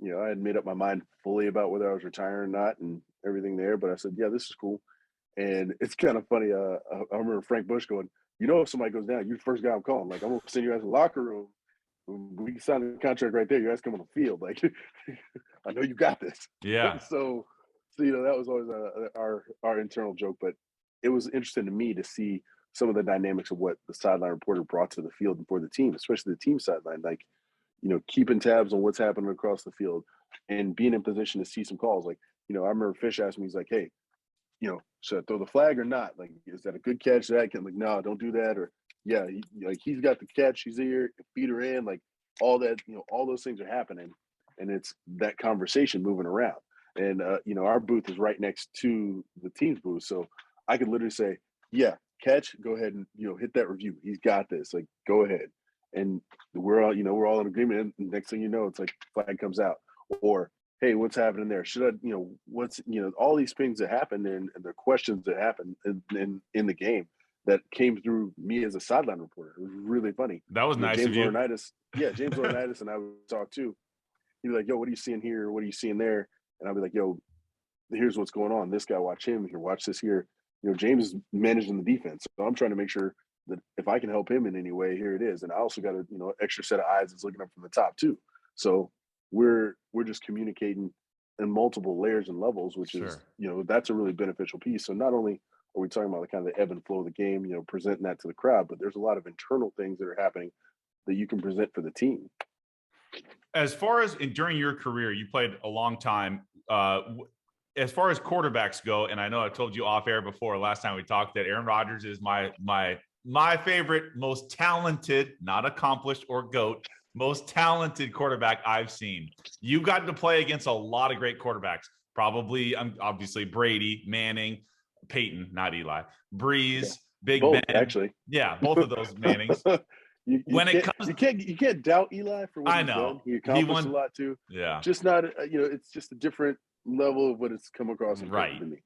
S2: I had made up my mind fully about whether I was retiring or not and everything there, but I said, "Yeah, this is cool." And it's kind of funny. I remember Frank Bush going, "If somebody goes down, you're the first guy I'm calling. Like, I'm gonna send you guys in the locker room. We can sign the contract right there. You guys come on the field. Like, I know you got this."
S1: Yeah,
S2: So that was always our internal joke, but it was interesting to me to see some of the dynamics of what the sideline reporter brought to the field and for the team, especially the team sideline. Like, keeping tabs on what's happening across the field and being in position to see some calls. Like, I remember Fish asked me, he's like, "Hey, should I throw the flag or not? Like, is that a good catch?" That can like, "No, don't do that." Or, "Yeah, he's got the catch. He's here. Feed her in." Like all that, all those things are happening, and it's that conversation moving around. And our booth is right next to the team's booth, so I could literally say, "Yeah, catch. Go ahead and hit that review. He's got this. Like, go ahead." And we're all in agreement. And next thing you know, it's like flag comes out, or, "Hey, what's happening there? Should I, what's, all these things that happen and the questions that happen in the game that came through me as a sideline reporter." It was really funny.
S1: that was nice of
S2: James
S1: you.
S2: Laurinaitis, yeah, James Laurinaitis and I would talk too. He'd be like, "Yo, what are you seeing here? What are you seeing there?" And I'd be like, "Yo, here's what's going on. This guy, watch him here, watch this here." James is managing the defense. So I'm trying to make sure that if I can help him in any way, here it is. And I also got a, extra set of eyes that's looking up from the top too. So we're just communicating in multiple layers and levels, which is,
S1: Sure.
S2: that's a really beneficial piece. So not only are we talking about the kind of the ebb and flow of the game, presenting that to the crowd, but there's a lot of internal things that are happening that you can present for the team.
S1: As far as during your career, you played a long time. as far as quarterbacks go, and I know I told you off air before last time we talked that Aaron Rodgers is my favorite, most talented, not accomplished or GOAT, most talented quarterback I've seen. You got to play against a lot of great quarterbacks. Probably, obviously, Brady, Manning, Peyton, not Eli, Breeze,
S2: Yeah.
S1: Big
S2: Both,
S1: Ben.
S2: actually.
S1: Yeah, both of those Mannings.
S2: You can't doubt Eli for what
S1: I
S2: he's
S1: know
S2: done. He
S1: he
S2: accomplished a
S1: won.
S2: lot too.
S1: Yeah,
S2: Just not, it's just a different level of what it's come across on paper
S1: right.
S2: to me.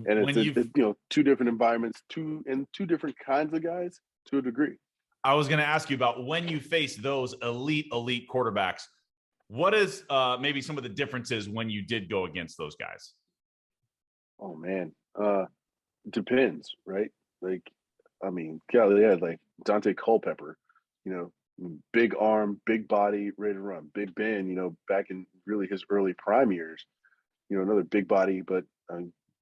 S2: And
S1: When you've
S2: two different environments, two different kinds of guys to a degree.
S1: I was going to ask you about when you face those elite quarterbacks. What is maybe some of the differences when you did go against those guys?
S2: Oh man, depends, right? Like, I mean, golly, yeah, like Dante Culpepper, you know, big arm, big body, ready to run. Big Ben, back in really his early prime years, another big body. But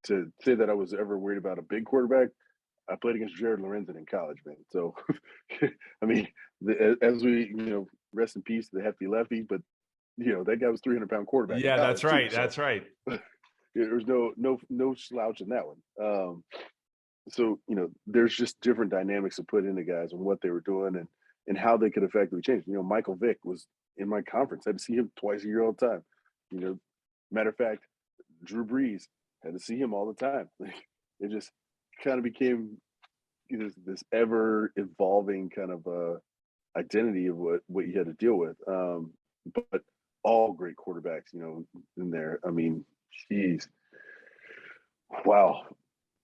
S2: to say that I was ever worried about a big quarterback, I played against Jared Lorenzen in college, man. So, I mean, as we, rest in peace to the hefty lefty, but that guy was 300-pound quarterback in
S1: Yeah,
S2: college
S1: that's right.
S2: too.
S1: That's
S2: So
S1: right.
S2: there was no slouch in that one. So there's just different dynamics to put into guys and what they were doing and how they could effectively change. Michael Vick was in my conference. I had to see him twice a year all the time. Matter of fact, Drew Brees had to see him all the time. It just kind of became this ever evolving kind of identity of what you had to deal with. But all great quarterbacks, in there. I mean, geez, wow.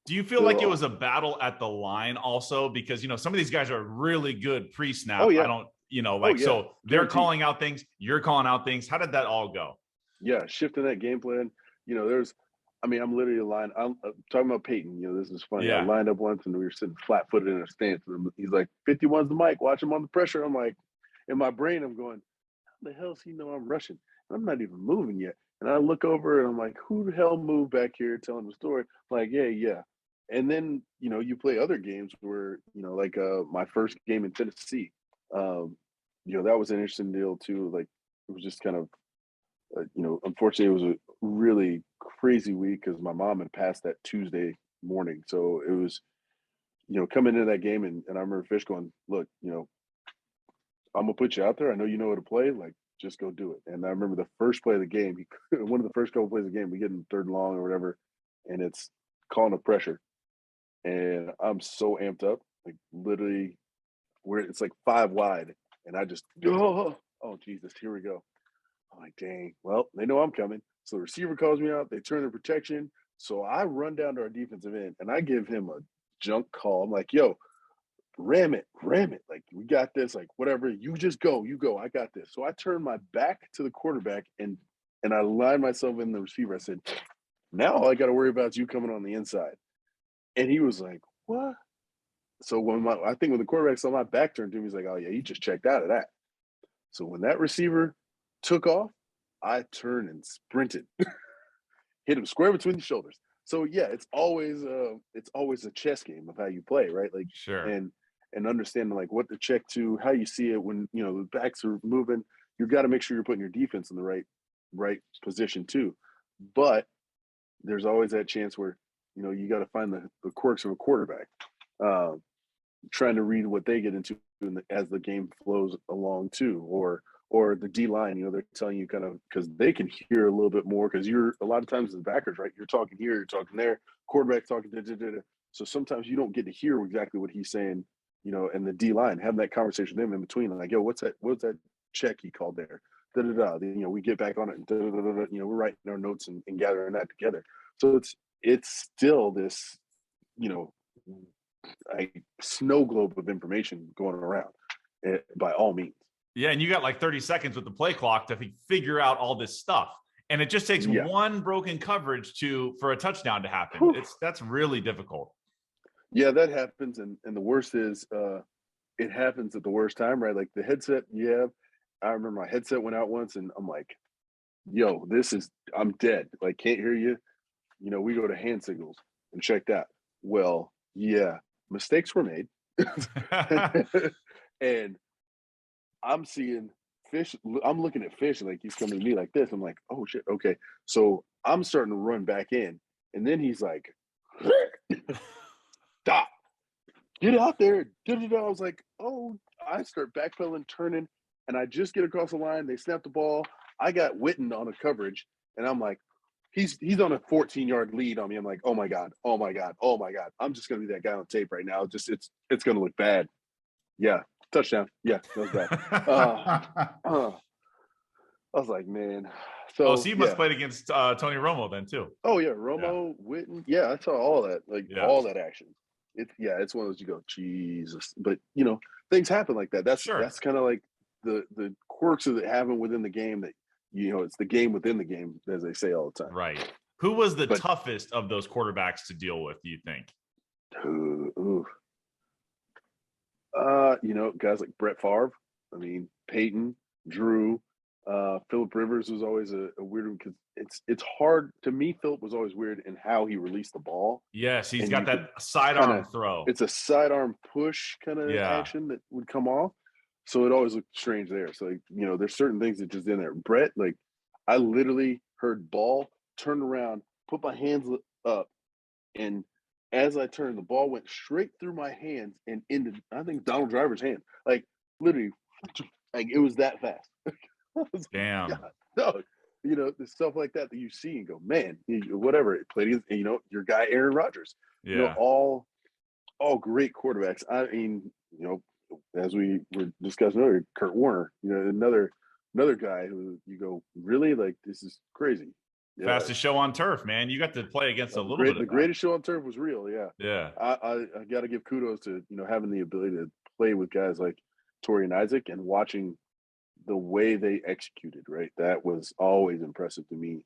S1: Do you feel like it was a battle at the line also? Because, some of these guys are really good pre-snap.
S2: Oh yeah.
S1: I don't,
S2: Oh, yeah.
S1: so they're
S2: Guaranteed.
S1: calling out things, you're calling out things. How did that all go?
S2: Yeah, shifting that game plan. I'm literally aligned. I'm talking about Peyton. This is funny. I
S1: Yeah.
S2: lined up once and we were sitting flat-footed in a stance. And he's like, 51's the mic. Watch him on the pressure. I'm like, in my brain, I'm going, how the hell does he know I'm rushing? I'm not even moving yet. And I look over and I'm like, who the hell moved back here telling the story? I'm like, yeah. And then, you play other games where, like my first game in Tennessee, that was an interesting deal too. Like, it was just kind of, unfortunately, it was a really crazy week because my mom had passed that Tuesday morning. So it was, coming into that game, and I remember Fish going, look, I'm going to put you out there. I know you know how to play. Like, just go do it. And I remember the first play of the game, one of the first couple plays of the game, we get in third and long or whatever, and it's calling a pressure. And I'm so amped up, like literally, it's like 5 wide. And I just, oh, Jesus, here we go. I'm like, dang, well, they know I'm coming. So the receiver calls me out. They turn the protection. So I run down to our defensive end and I give him a junk call. I'm like, yo, ram it. Like, we got this. Like, whatever. You just go. You go. I got this. So I turned my back to the quarterback and I lined myself in the receiver. I said, now all I got to worry about is you coming on the inside. And he was like, what? So when the quarterback saw my back turned to him, he's like, oh, yeah, you just checked out of that. So when that receiver took off, I turned and sprinted, hit him square between the shoulders. So yeah, it's always a chess game of how you play, right? Like,
S1: Sure.
S2: and understanding like what to check to, how you see it when the backs are moving. You've got to make sure you're putting your defense in the right position too. But there's always that chance where you got to find the quirks of a quarterback, trying to read what they get into as the game flows along too, or the D line, they're telling you kind of because they can hear a little bit more because you're a lot of times as backers, right? You're talking here, you're talking there, quarterback talking. So sometimes you don't get to hear exactly what he's saying, and the D line having that conversation with them in between, like, yo, what's that check he called there? We get back on it, and we're writing our notes and gathering that together. So it's still this, a snow globe of information going around, by all means.
S1: Yeah, and you got like 30 seconds with the play clock to figure out all this stuff. And it just takes one broken coverage for a touchdown to happen.
S2: Whew.
S1: That's really difficult.
S2: Yeah, that happens. And the worst is it happens at the worst time, right? Like the headset you have. I remember my headset went out once and I'm like, yo, I'm dead. Like, can't hear you. We go to hand signals and check that. Well, yeah, mistakes were made. And I'm seeing Fish. I'm looking at Fish like he's coming to me like this. I'm like, oh shit, okay. So I'm starting to run back in, and then he's like, "Stop! Get out there!" I was like, "Oh!" I start backpedaling, turning, and I just get across the line. They snap the ball. I got Witten on a coverage, and I'm like, he's on a 14-yard lead on me. I'm like, oh my god, oh my god, oh my god. I'm just gonna be that guy on tape right now. Just it's gonna look bad. Yeah, touchdown. Yeah, that was bad. I was like, man.
S1: Oh,
S2: So
S1: so you must have
S2: yeah.
S1: played against Tony Romo then too.
S2: Oh yeah, Romo, Witten. Yeah, I saw all that, like all that action. It's one of those you go, Jesus. But things happen like that. That's kind of like the quirks of it happen within the game that it's the game within the game, as they say all the time.
S1: Right. Who was the toughest of those quarterbacks to deal with, do you think?
S2: Guys like Brett Favre. I mean, Peyton, Drew, Philip Rivers was always a weird one because it's hard to me. Philip was always weird in how he released the ball.
S1: Yes, he's got that sidearm throw.
S2: It's a sidearm push kind of action that would come off. So it always looked strange there. So there's certain things that just in there. Brett, like I literally heard ball, turned around, put my hands up, and as I turned, the ball went straight through my hands and into I think Donald Driver's hand. Like literally, like it was that fast.
S1: Damn.
S2: No, the stuff like that you see and go, man, whatever. It played against, your guy Aaron Rodgers.
S1: Yeah.
S2: All great quarterbacks. I mean, as we were discussing earlier, Kurt Warner, another guy who you go, really, like this is crazy.
S1: Yeah. Fastest show on turf, man. You got to play against the
S2: greatest show on turf was real. Yeah.
S1: Yeah.
S2: I got to give kudos to, having the ability to play with guys like Torrey and Isaac and watching the way they executed, right? That was always impressive to me,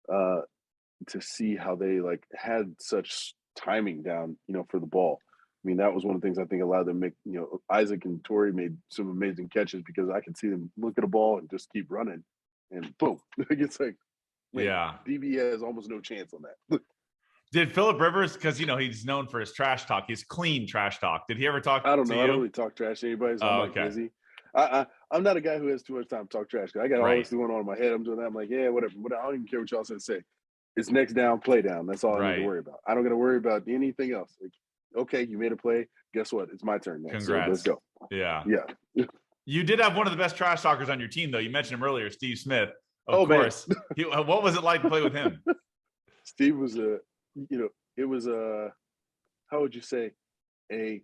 S2: to see how they like had such timing down, for the ball. I mean, that was one of the things I think allowed them to make, Isaac and Torrey made some amazing catches because I could see them look at a ball and just keep running and boom. It's like, man,
S1: yeah,
S2: DB has almost no chance on that.
S1: Did Philip Rivers, because he's known for his trash talk, his clean trash talk. Did he ever talk?
S2: I don't know.
S1: You?
S2: I don't really talk trash to anybody, so I'm busy. I'm not a guy who has too much time to talk trash. I got all this going on in my head. I'm doing that. I'm like, yeah, whatever. I don't even care what y'all say. It's next down, play down. That's all I need to worry about. I don't got to worry about anything else. Like, okay, you made a play. Guess what? It's my turn next.
S1: Congrats.
S2: So let's go.
S1: Yeah.
S2: Yeah.
S1: You did have one of the best trash talkers on your team, though. You mentioned him earlier, Steve Smith. Of course. What was it like to play with him?
S2: Steve was it was how would you say, an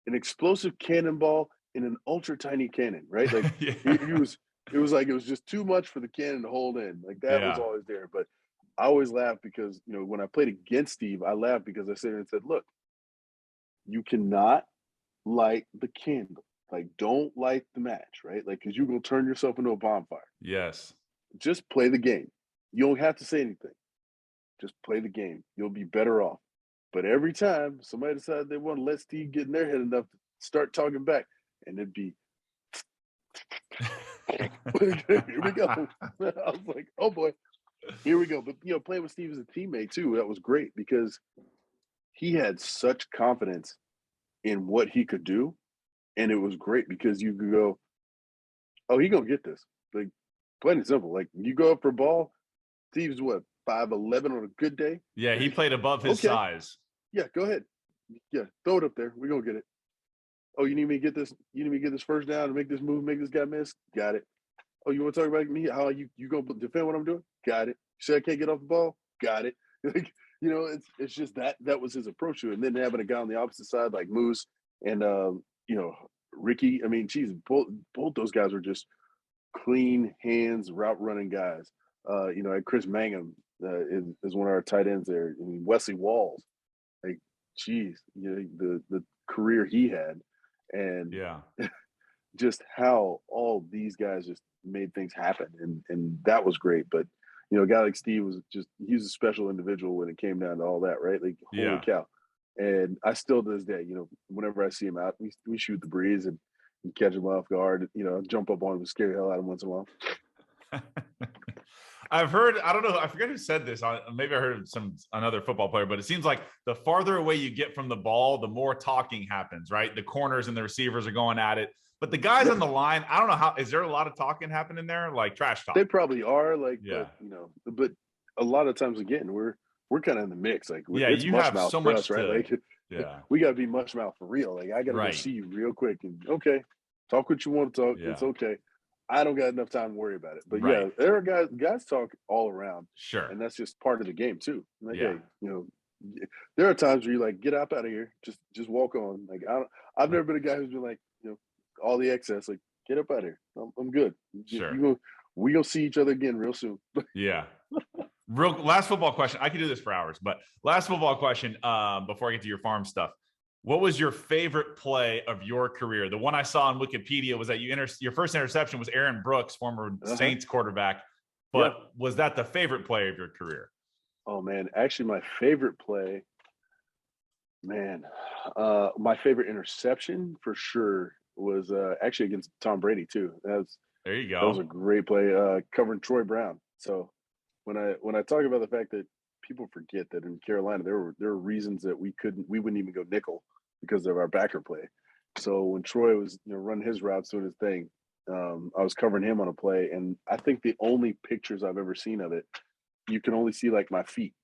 S2: explosive cannonball in an ultra tiny cannon, right? Like it was just too much for the cannon to hold in. Like that was always there. But I always laughed because, when I played against Steve, I laughed because I said and said, look, you cannot light the candle. Like, don't light the match, right? Like, because you're going to turn yourself into a bonfire.
S1: Yes.
S2: Just play the game. You don't have to say anything. Just play the game. You'll be better off. But every time somebody decides they want to let Steve get in their head enough to start talking back, and it'd be, here we go. I was like, oh boy, here we go. But, playing with Steve as a teammate too, that was great because he had such confidence in what he could do. And it was great because you could go, oh, he gonna get this. Like, plain and simple. Like, you go up for a ball, Steve's what, 5'11" on a good day?
S1: Yeah, he played above his size.
S2: Yeah, go ahead. Yeah, throw it up there. We're gonna get it. Oh, you need me to get this? You need me to get this first down and make this move, make this guy miss? Got it. Oh, you want to talk about me? How you gonna defend what I'm doing? Got it. You say I can't get off the ball? Got it. Like, it's just that was his approach to it. And then having a guy on the opposite side like Moose and Ricky. I mean, geez, both those guys were just clean hands, route running guys. Chris Mangum is one of our tight ends there. I mean, Wesley Walls, like, geez, the career he had, and just how all these guys just made things happen, and that was great. But a guy like Steve he's a special individual when it came down to all that, right? Like, holy cow. And I still to this day, whenever I see him out, we shoot the breeze and catch him off guard, jump up on him and scare the hell out of him once in a while.
S1: I've heard, I don't know, I forget who said this. Maybe I heard another football player, but it seems like the farther away you get from the ball, the more talking happens, right? The corners and the receivers are going at it. But the guys on the line, I don't know is there a lot of talking happening there? Like trash talk?
S2: They probably are, like, but a lot of times again, we're kind of in the mix. Like
S1: Yeah,
S2: it's
S1: you
S2: mush
S1: have
S2: mouth
S1: so
S2: for
S1: much
S2: us, right?
S1: to.
S2: Like
S1: Yeah.
S2: we gotta be mush mouth for real. Like I gotta go
S1: Right.
S2: see you real quick and okay, talk what you want to talk. It's
S1: Yeah.
S2: okay. I don't got enough time to worry about it. But
S1: Right.
S2: yeah, there are guys talk all around,
S1: Sure.
S2: and that's just part of the game too. Like,
S1: Yeah.
S2: hey, there are times where you're like, get up out of here, just walk on. Like I've never been a guy who's been like, all the excess, like get up out of here. I'm good.
S1: Sure.
S2: We gonna see each other again real soon.
S1: Yeah. Real last football question. I could do this for hours, but last football question before I get to your farm stuff. What was your favorite play of your career? The one I saw on Wikipedia was that your first interception was Aaron Brooks, former Saints quarterback. But was that the favorite play of your career?
S2: Oh man, actually, my favorite play, man, my favorite interception for sure was actually against Tom Brady too.
S1: There you
S2: That was
S1: go.
S2: a great play, covering Troy Brown. So when I talk about the fact that people forget that in Carolina there were reasons that we wouldn't even go nickel because of our backer play. So when Troy was running his routes doing his thing, I was covering him on a play, and I think the only pictures I've ever seen of it, you can only see like my feet.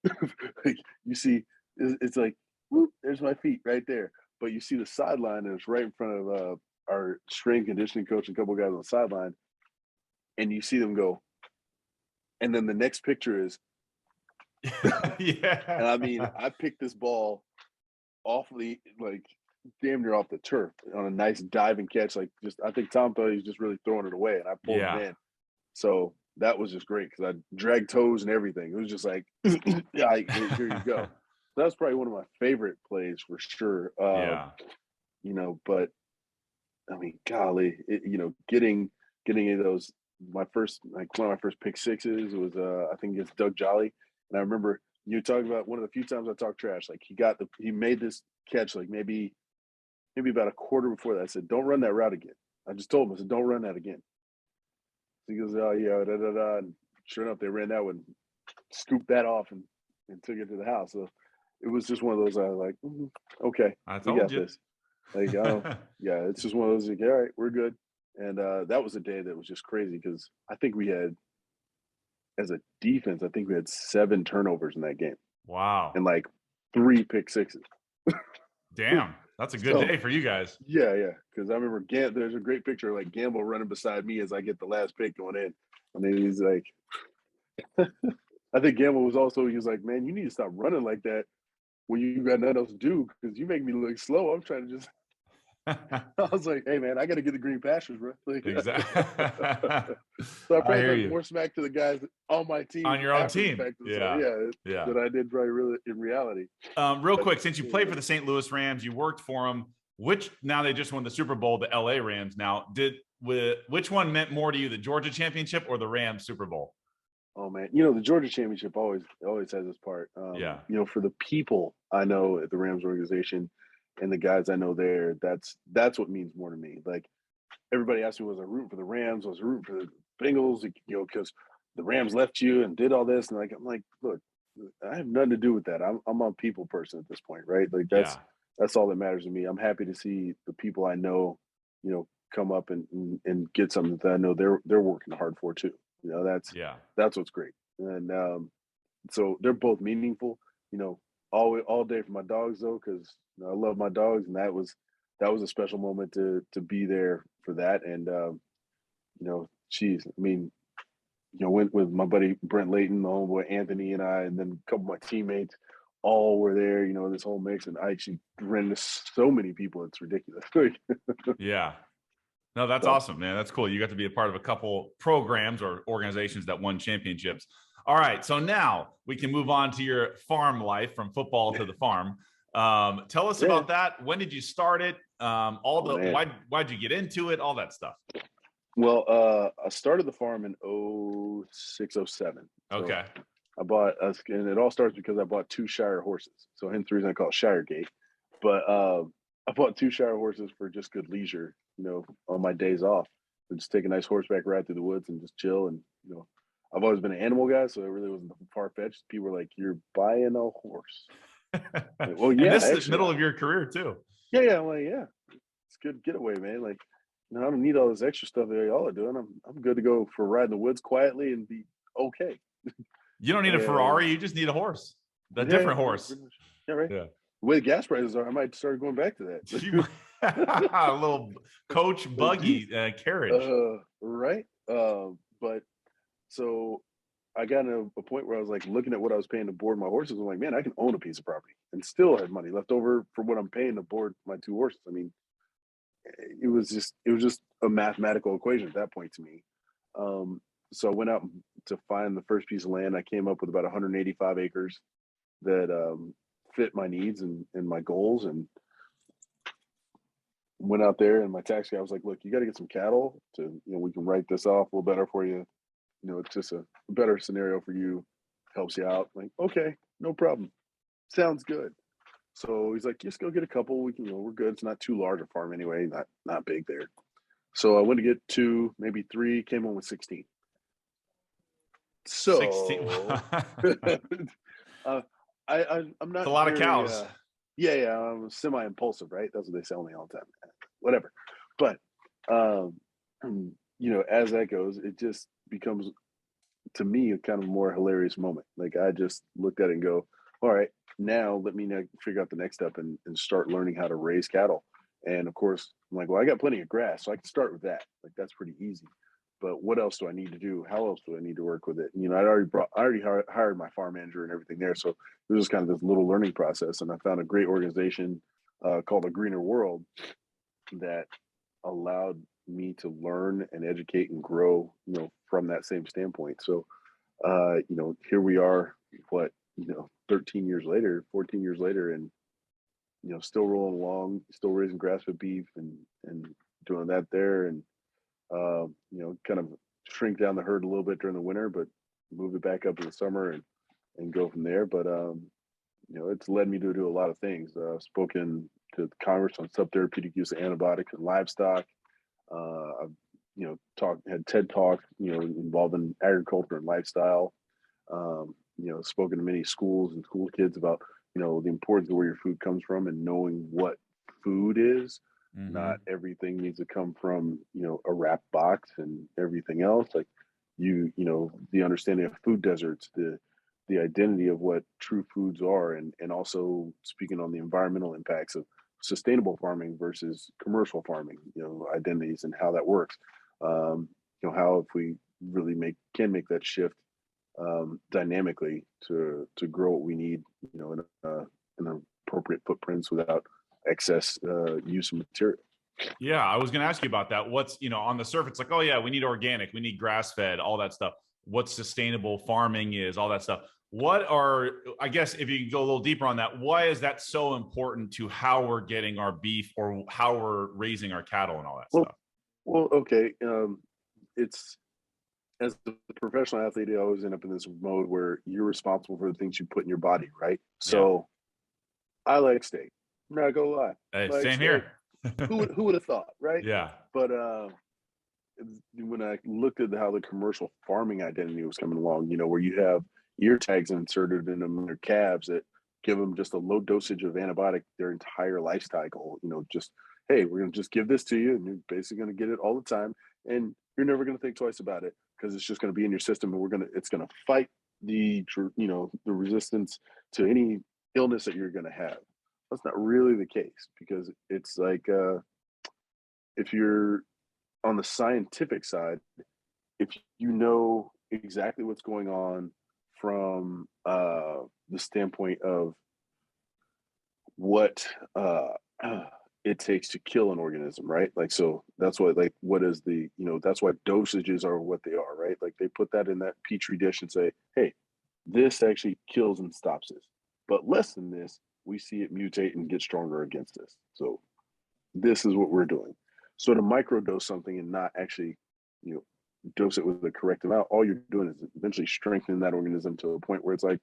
S2: Like you see, it's like, whoop, there's my feet right there. But you see the sideline, and it's right in front of our strength conditioning coach and a couple of guys on the sideline, and you see them go. And then the next picture is,
S1: Yeah.
S2: and I mean, I picked this ball awfully like damn near off the turf on a nice diving catch. Like I think Tom thought he was just really throwing it away, and I pulled it in. So that was just great because I dragged toes and everything. It was just like, yeah, here you go. That's probably one of my favorite plays for sure. But I mean, golly, getting those one of my first pick sixes was I think against Doug Jolly, and I remember you talking about one of the few times I talked trash. Like he made this catch like maybe about a quarter before that. I said, "Don't run that route again." I just told him, I said, "Don't run that again." So he goes, "Oh yeah, da da da." And sure enough, they ran that one, scooped that off, and took it to the house. So it was just one of those. I was like, "Okay,
S1: I
S2: we
S1: told
S2: got
S1: you.
S2: this." Like, yeah, it's just one of those. Like, all right, we're good. And that was a day that was just crazy because I think we had, as a defense, I think we had 7 turnovers in that game
S1: Wow.
S2: and like 3 pick sixes.
S1: Damn. That's a good
S2: So
S1: day for you guys.
S2: yeah, because I remember there's a great picture of like Gamble running beside me as I get the last pick going in, and then he's like, I think Gamble he was like, "Man, you need to stop running like that when you got nothing else to do because you make me look slow. I'm trying to just." I was like, "Hey, man, I got to get the green pastures, bro." Like,
S1: Exactly.
S2: so I
S1: I
S2: probably
S1: hear
S2: talked
S1: you.
S2: more smack to the guys on my
S1: On
S2: team
S1: your own
S2: after the
S1: team.
S2: fact. So
S1: Yeah.
S2: yeah,
S1: Yeah.
S2: that I did probably really in reality.
S1: Real
S2: But
S1: quick, since you played for the St. Louis Rams, you worked for them. Now they just won the Super Bowl, the LA Rams. Now, which one meant more to you, the Georgia championship or the Rams Super Bowl?
S2: oh man, the Georgia championship always has this part.
S1: Yeah.
S2: For the people I know at the Rams organization and the guys I know there, that's what means more to me. Like everybody asked me, was I rooting for the Rams? Was I rooting for the Bengals? Because the Rams left you and did all this, and like I'm like, look, I have nothing to do with that. I'm a people person at this point, right? Like that's all that matters to me. I'm happy to see the people I know, come up and get something that I know they're working hard for too. That's what's great. And so they're both meaningful. All day for my dogs though, because I love my dogs, and that was a special moment to be there for that. And geez, I mean, went with my buddy Brent Layton, my homeboy Anthony, and I, and then a couple of my teammates, all were there. This whole mix, and I actually ran into so many people, it's ridiculous.
S1: Yeah. No, that's awesome, man. That's cool. You got to be a part of a couple programs or organizations that won championships. All right. So now we can move on to your farm life, from football to the farm. Tell us about that. When did you start it? Why'd you get into it? All that stuff.
S2: Well, I started the farm in 06, 07.
S1: Okay.
S2: I bought and it all starts because I bought 2 Shire horses. So hence the reason I call it Shiregate. But I bought 2 Shire horses for just good leisure, on my days off. And just take a nice horseback ride through the woods and just chill. And, I've always been an animal guy, so it really wasn't far-fetched. People were like, "You're buying a horse." Like, well, yeah,
S1: and this
S2: actually,
S1: is the middle of your career too.
S2: Yeah, I'm like, yeah, it's a good getaway, man. Like, I don't need all this extra stuff that y'all are doing. I'm good to go for riding the woods quietly and be okay.
S1: You don't need a Ferrari. You just need a horse. A different horse.
S2: Yeah, right.
S1: Yeah.
S2: The way the gas prices are, I might start going back to that.
S1: A little coach buggy carriage.
S2: Right. But so I got to a point where I was like looking at what I was paying to board my horses. I'm like, man, I can own a piece of property and still have money left over for what I'm paying to board my 2 horses. I mean, it was just a mathematical equation at that point to me. So I went out to find the first piece of land. I came up with about 185 acres that fit my needs and my goals, and went out there. And my tax guy was like, look, you got to get some cattle to, we can write this off a little better for you. It's just a better scenario for you, helps you out. Like, okay, no problem. Sounds good. So he's like, just go get a couple. We can, we're good. It's not too large a farm anyway, not big there. So I went to get 2, maybe 3, came home with 16. So
S1: 16.
S2: I'm not
S1: It's a lot of cows.
S2: Yeah, I'm semi-impulsive, right? That's what they tell me all the time. Whatever. But as that goes, it just becomes, to me, a kind of more hilarious moment. Like, I just looked at it and go, all right, now let me figure out the next step and start learning how to raise cattle. And of course, I'm like, well, I got plenty of grass, so I can start with that. Like, that's pretty easy. But what else do I need to do? How else do I need to work with it? I already hired my farm manager and everything there. So it was just kind of this little learning process. And I found a great organization called A Greener World that allowed me to learn and educate and grow, from that same standpoint. So, here we are, 13 years later, 14 years later, and, still rolling along, still raising grass-fed beef and doing that there. And, kind of shrink down the herd a little bit during the winter, but move it back up in the summer and go from there. But, it's led me to do a lot of things. I've spoken to Congress on subtherapeutic use of antibiotics in livestock. I've, had TED Talks, involving agriculture and lifestyle. Spoken to many schools and school kids about, the importance of where your food comes from and knowing what food is. Mm-hmm. Not everything needs to come from, a wrap box and everything else. Like, the understanding of food deserts, the identity of what true foods are, and also speaking on the environmental impacts of sustainable farming versus commercial farming, identities and how that works. How if we really can make that shift dynamically to grow what we need, in appropriate footprints without excess use of material.
S1: Yeah, I was going to ask you about that. What's, on the surface, like, oh yeah, we need organic, we need grass-fed, all that stuff. What sustainable farming is, all that stuff. I guess if you can go a little deeper on that, why is that so important to how we're getting our beef or how we're raising our cattle and all that stuff?
S2: Well, okay. It's, as a professional athlete, I always end up in this mode where you're responsible for the things you put in your body, right? So I like steak. I'm not gonna lie.
S1: Hey, same here.
S2: Who would have thought, right?
S1: Yeah.
S2: But when I looked at how the commercial farming identity was coming along, where you have ear tags inserted in them in their calves that give them just a low dosage of antibiotic their entire life cycle, just, hey, we're going to just give this to you and you're basically going to get it all the time. And you're never going to think twice about it because it's just going to be in your system, and it's going to fight the resistance to any illness that you're going to have. That's not really the case, because it's like, if you're on the scientific side, if you know exactly what's going on from the standpoint of what it takes to kill an organism, right? Like, so that's why, like, what is the, that's why dosages are what they are, right? Like, they put that in that petri dish and say, hey, this actually kills and stops this, but less than this, we see it mutate and get stronger against us. So this is what we're doing. So to microdose something and not actually, dose it with the correct amount, all you're doing is eventually strengthening that organism to a point where it's like,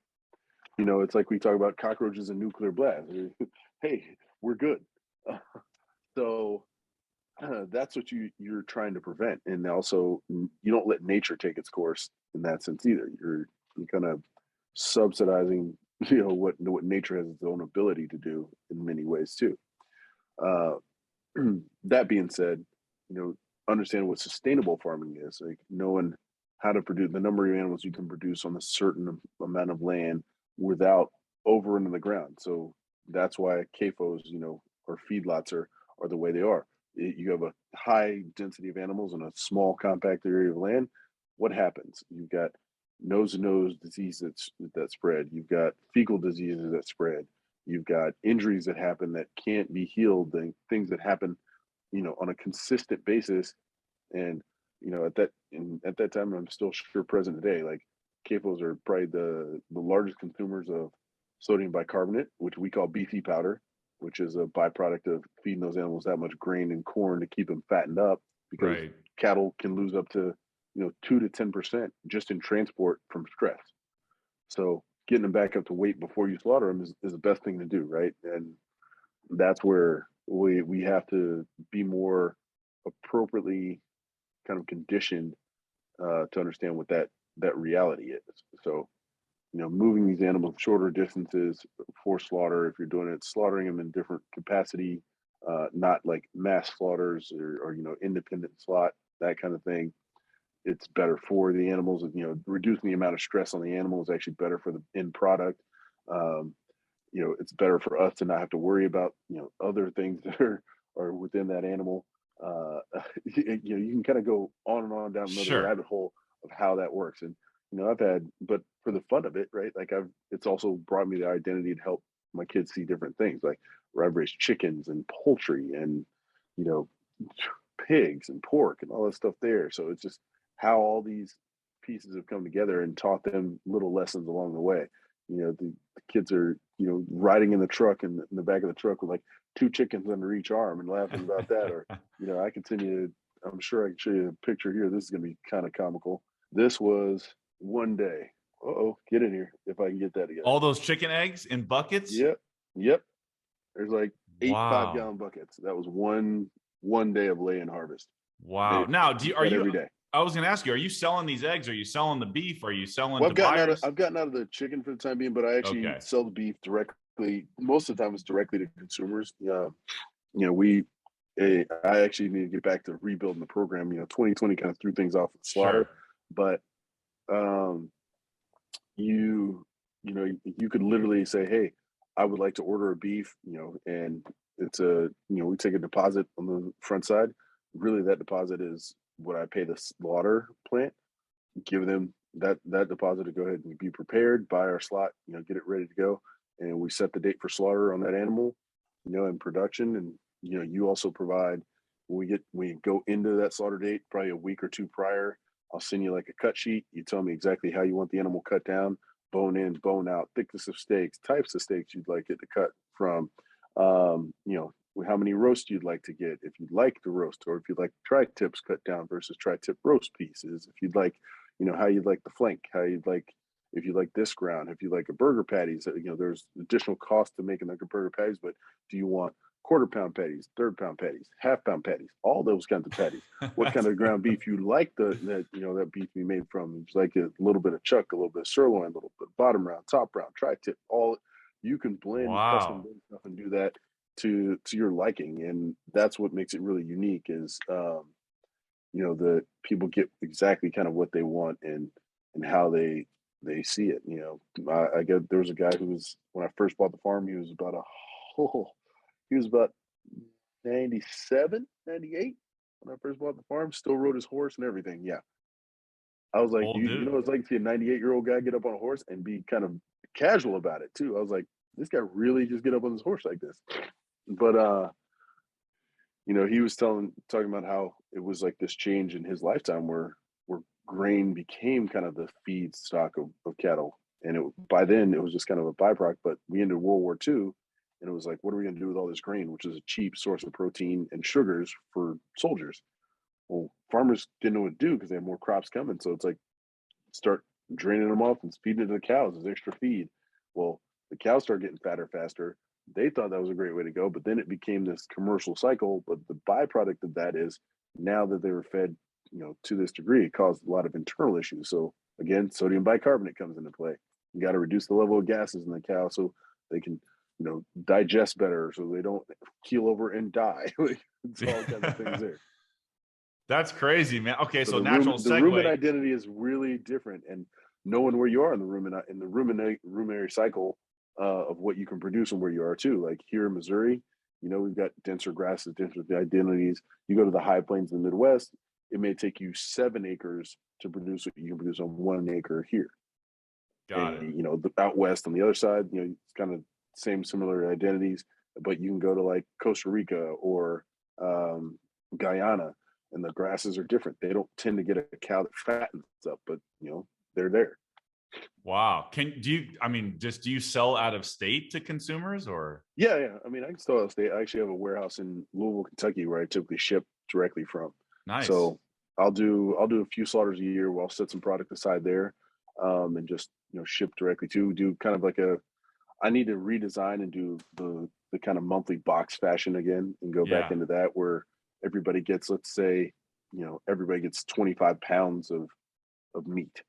S2: it's like we talk about cockroaches and nuclear blast. Hey, we're good. So that's what you're trying to prevent. And also, you don't let nature take its course in that sense either. You're kind of subsidizing, what nature has its own ability to do in many ways too. That being said, understand what sustainable farming is, like knowing how to produce the number of animals you can produce on a certain amount of land without over into the ground. So that's why CAFOs, or feedlots are the way they are. You have a high density of animals in a small compact area of land. What happens? You've got nose-to-nose disease that spread. You've got fecal diseases that spread. You've got injuries that happen that can't be healed, and things that happen, on a consistent basis. And at that time, I'm still sure present today. Like CAFOs are probably the largest consumers of sodium bicarbonate, which we call BC powder, which is a byproduct of feeding those animals that much grain and corn to keep them fattened up, because
S1: Right.
S2: cattle can lose up to 2 to 10% just in transport from stress. So getting them back up to weight before you slaughter them is the best thing to do, right? And that's where we have to be more appropriately kind of conditioned to understand what that reality is. So moving these animals shorter distances for slaughter, if you're doing it, slaughtering them in different capacity, not like mass slaughters or independent slot, that kind of thing. It's better for the animals. Reducing the amount of stress on the animal is actually better for the end product. It's better for us to not have to worry about other things that are within that animal. You can kind of go on and on down another
S1: Sure.
S2: rabbit hole of how that works. And but for the fun of it, right? Like it's also brought me the identity to help my kids see different things. Like where I've raised chickens and poultry and pigs and pork and all that stuff there. So it's just how all these pieces have come together and taught them little lessons along the way. The kids are riding in the truck and in the back of the truck with like 2 chickens under each arm and laughing about that. Or I can send you. I'm sure I can show you a picture here. This is going to be kind of comical. This was one day. Get in here if I can get that together.
S1: All those chicken eggs in buckets?
S2: Yep. There's like 8
S1: Wow.
S2: 5-gallon buckets. That was one day of lay-in harvest.
S1: Wow. Now, are you
S2: every day?
S1: I was going to ask you, are you selling these eggs? Are you selling the beef? Are you selling
S2: Well,
S1: to buyers?
S2: I've gotten out of the chicken for the time being, but I actually sell the beef directly. Most of the time, it's directly to consumers. I actually need to get back to rebuilding the program. 2020 kind of threw things off with slaughter, but you could literally say, hey, I would like to order a beef, and it's we take a deposit on the front side. Really, that deposit is what I pay the slaughter plant. Give them that deposit to go ahead and be prepared, buy our slot, get it ready to go, and we set the date for slaughter on that animal, in production. And you also provide when we go into that slaughter date, probably a week or 2 prior. I'll send you like a cut sheet. You tell me exactly how you want the animal cut down, bone in, bone out, thickness of steaks, types of steaks you'd like it to cut from, how many roasts you'd like to get, if you'd like the roast, or if you'd like tri-tips cut down versus tri-tip roast pieces, if you'd like, how you'd like the flank, how you'd like, if you like this ground, if you like a burger patties, there's additional cost to making like a burger patties, but do you want quarter pound patties, third pound patties, half pound patties, all those kinds of patties? What kind of ground beef you like that beef be made from? It's like a little bit of chuck, a little bit of sirloin, a little bit bottom round, top round, tri-tip, all you can blend custom stuff and do that to your liking. And that's what makes it really unique is the people get exactly kind of what they want and how they see it. I get there was a guy who was, when I first bought the farm, he was about 97, 98 when I first bought the farm, still rode his horse and everything. Yeah. I was like, you know what it's like to see a 98-year-old guy get up on a horse and be kind of casual about it too. I was like, this guy really just get up on his horse like this. But he was talking about how it was like this change in his lifetime where grain became kind of the feedstock of cattle. And by then it was just kind of a byproduct, but we ended World War II and it was like, what are we going to do with all this grain, which is a cheap source of protein and sugars for soldiers? Well, farmers didn't know what to do because they had more crops coming. So it's like, start draining them off and feeding it to the cows as extra feed. Well, the cows start getting fatter faster. They thought that was a great way to go, but then it became this commercial cycle. But the byproduct of that is now that they were fed, to this degree, it caused a lot of internal issues. So again, sodium bicarbonate comes into play. You got to reduce the level of gases in the cow so they can, digest better, so they don't keel over and die. It's all kinds of things there.
S1: That's crazy, man. Okay, so
S2: the
S1: natural
S2: rumen
S1: segue.
S2: identity is really different, and knowing where you are in the ruminary cycle of what you can produce and where you are too. Like here in Missouri, we've got denser grasses, denser identities. You go to the high plains in the Midwest, it may take you 7 acres to produce what you can produce on 1 acre here.
S1: Got it.
S2: And out west on the other side, it's kind of similar identities, but you can go to like Costa Rica or Guyana, and the grasses are different. They don't tend to get a cow that fattens up, but they're there.
S1: Wow. Do you sell out of state to consumers or?
S2: Yeah. I mean, I can still stay. I actually have a warehouse in Louisville, Kentucky, where I typically ship directly from.
S1: Nice.
S2: So I'll do a few slaughters a year. Where I'll set some product aside there, and just ship directly to do kind of like I need to redesign and do the kind of monthly box fashion again and go back
S1: Yeah.
S2: into that where everybody gets, let's say, everybody gets 25 pounds of meat.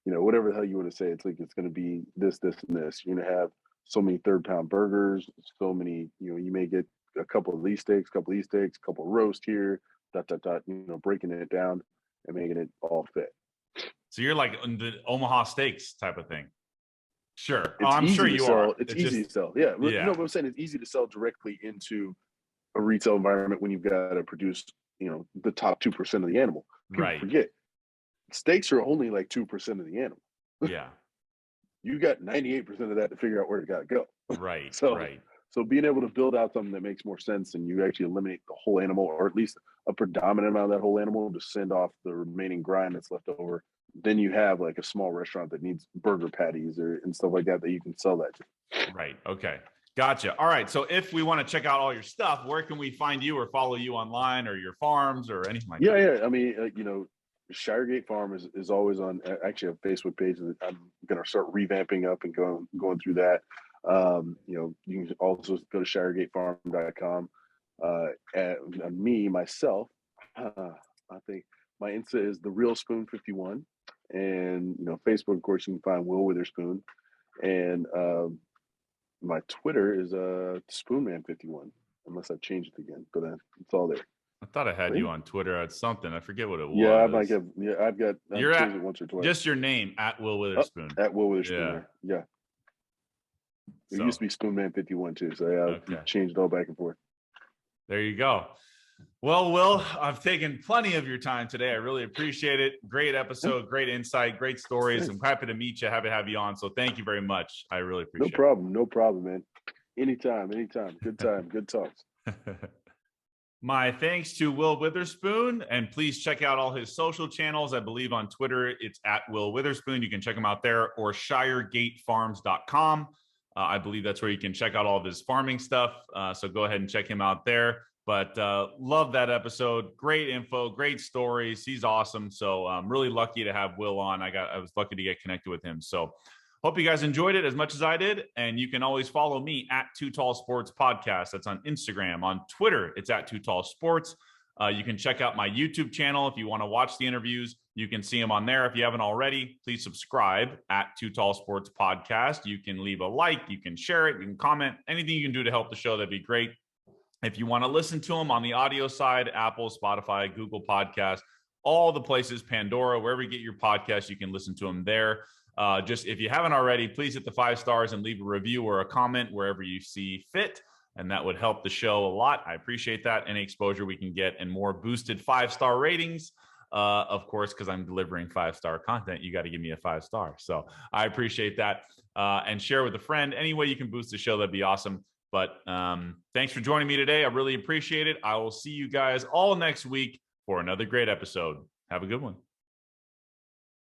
S2: Whatever the hell you want to say. It's like it's going to be this, and this. You're going to have so many third-pound burgers, so many. You may get a couple of these steaks, couple of roast here, dot dot dot. Breaking it down and making it all fit.
S1: So you're like in the Omaha Steaks type of thing. Sure.
S2: It's
S1: I'm
S2: easy
S1: sure
S2: to
S1: you
S2: sell.
S1: are.
S2: It's easy to sell. Yeah.
S1: Yeah.
S2: What I'm saying is easy to sell directly into a retail environment when you've got to produce, the top 2% of the animal. People
S1: Right.
S2: forget steaks are only like 2% of the animal.
S1: Yeah.
S2: You got 98% of that to figure out where it got to go.
S1: Right.
S2: So,
S1: right.
S2: so being able to build out something that makes more sense and you actually eliminate the whole animal, or at least a predominant amount of that whole animal, to send off the remaining grind that's left over. Then you have like a small restaurant that needs burger patties and stuff like that you can sell that to.
S1: Right. Okay. Gotcha. All right. So if we want to check out all your stuff, where can we find you or follow you online or your farms or anything like that?
S2: Yeah. I mean, Shiregate Farm is always on actually a Facebook page that I'm going to start revamping up and going through that. You can also go to shiregatefarm.com. And myself, I think my Insta is the Real Spoon 51, and Facebook, of course, you can find Will Witherspoon, and my Twitter is Spoonman 51, unless I've changed it again, but it's all there.
S1: I thought I had you on Twitter at something. I forget what it was.
S2: Yeah, I might have. Yeah, I've changed it once or twice.
S1: Just your name at Will Witherspoon.
S2: At Will Witherspoon. Yeah. It used to be Spoonman 51 too, so I've changed it all back and forth.
S1: There you go. Well, Will, I've taken plenty of your time today. I really appreciate it. Great episode, great insight, great stories. I'm happy to meet you. Happy to have you on. So thank you very much. I really appreciate it.
S2: No problem, man. Anytime. Good time, good talks.
S1: My thanks to Will Witherspoon, and please check out all his social channels. I believe on Twitter, it's at Will Witherspoon. You can check him out there, or shiregatefarms.com. I believe that's where you can check out all of his farming stuff. So go ahead and check him out there. But love that episode. Great info, great stories. He's awesome. So I'm really lucky to have Will on. I was lucky to get connected with him. So hope you guys enjoyed it as much as I did. And you can always follow me at Too Tall Sports Podcast. That's on Instagram. On Twitter, it's at Too Tall Sports. You can check out my YouTube channel if you want to watch the interviews. You can see them on there. If you haven't already, please subscribe at Too Tall Sports Podcast. You can leave a like, you can share it, you can comment, anything you can do to help the show, that'd be great. If you want to listen to them on the audio side, Apple, Spotify, Google Podcasts, all the places, Pandora, wherever you get your podcasts, you can listen to them there. Just if you haven't already, please hit the 5 stars and leave a review or a comment wherever you see fit. And that would help the show a lot. I appreciate that. Any exposure we can get and more boosted 5-star ratings. Of course, because I'm delivering 5-star content, you got to give me a 5-star. So I appreciate that. And share with a friend. Any way you can boost the show, that'd be awesome. But thanks for joining me today. I really appreciate it. I will see you guys all next week for another great episode. Have a good one.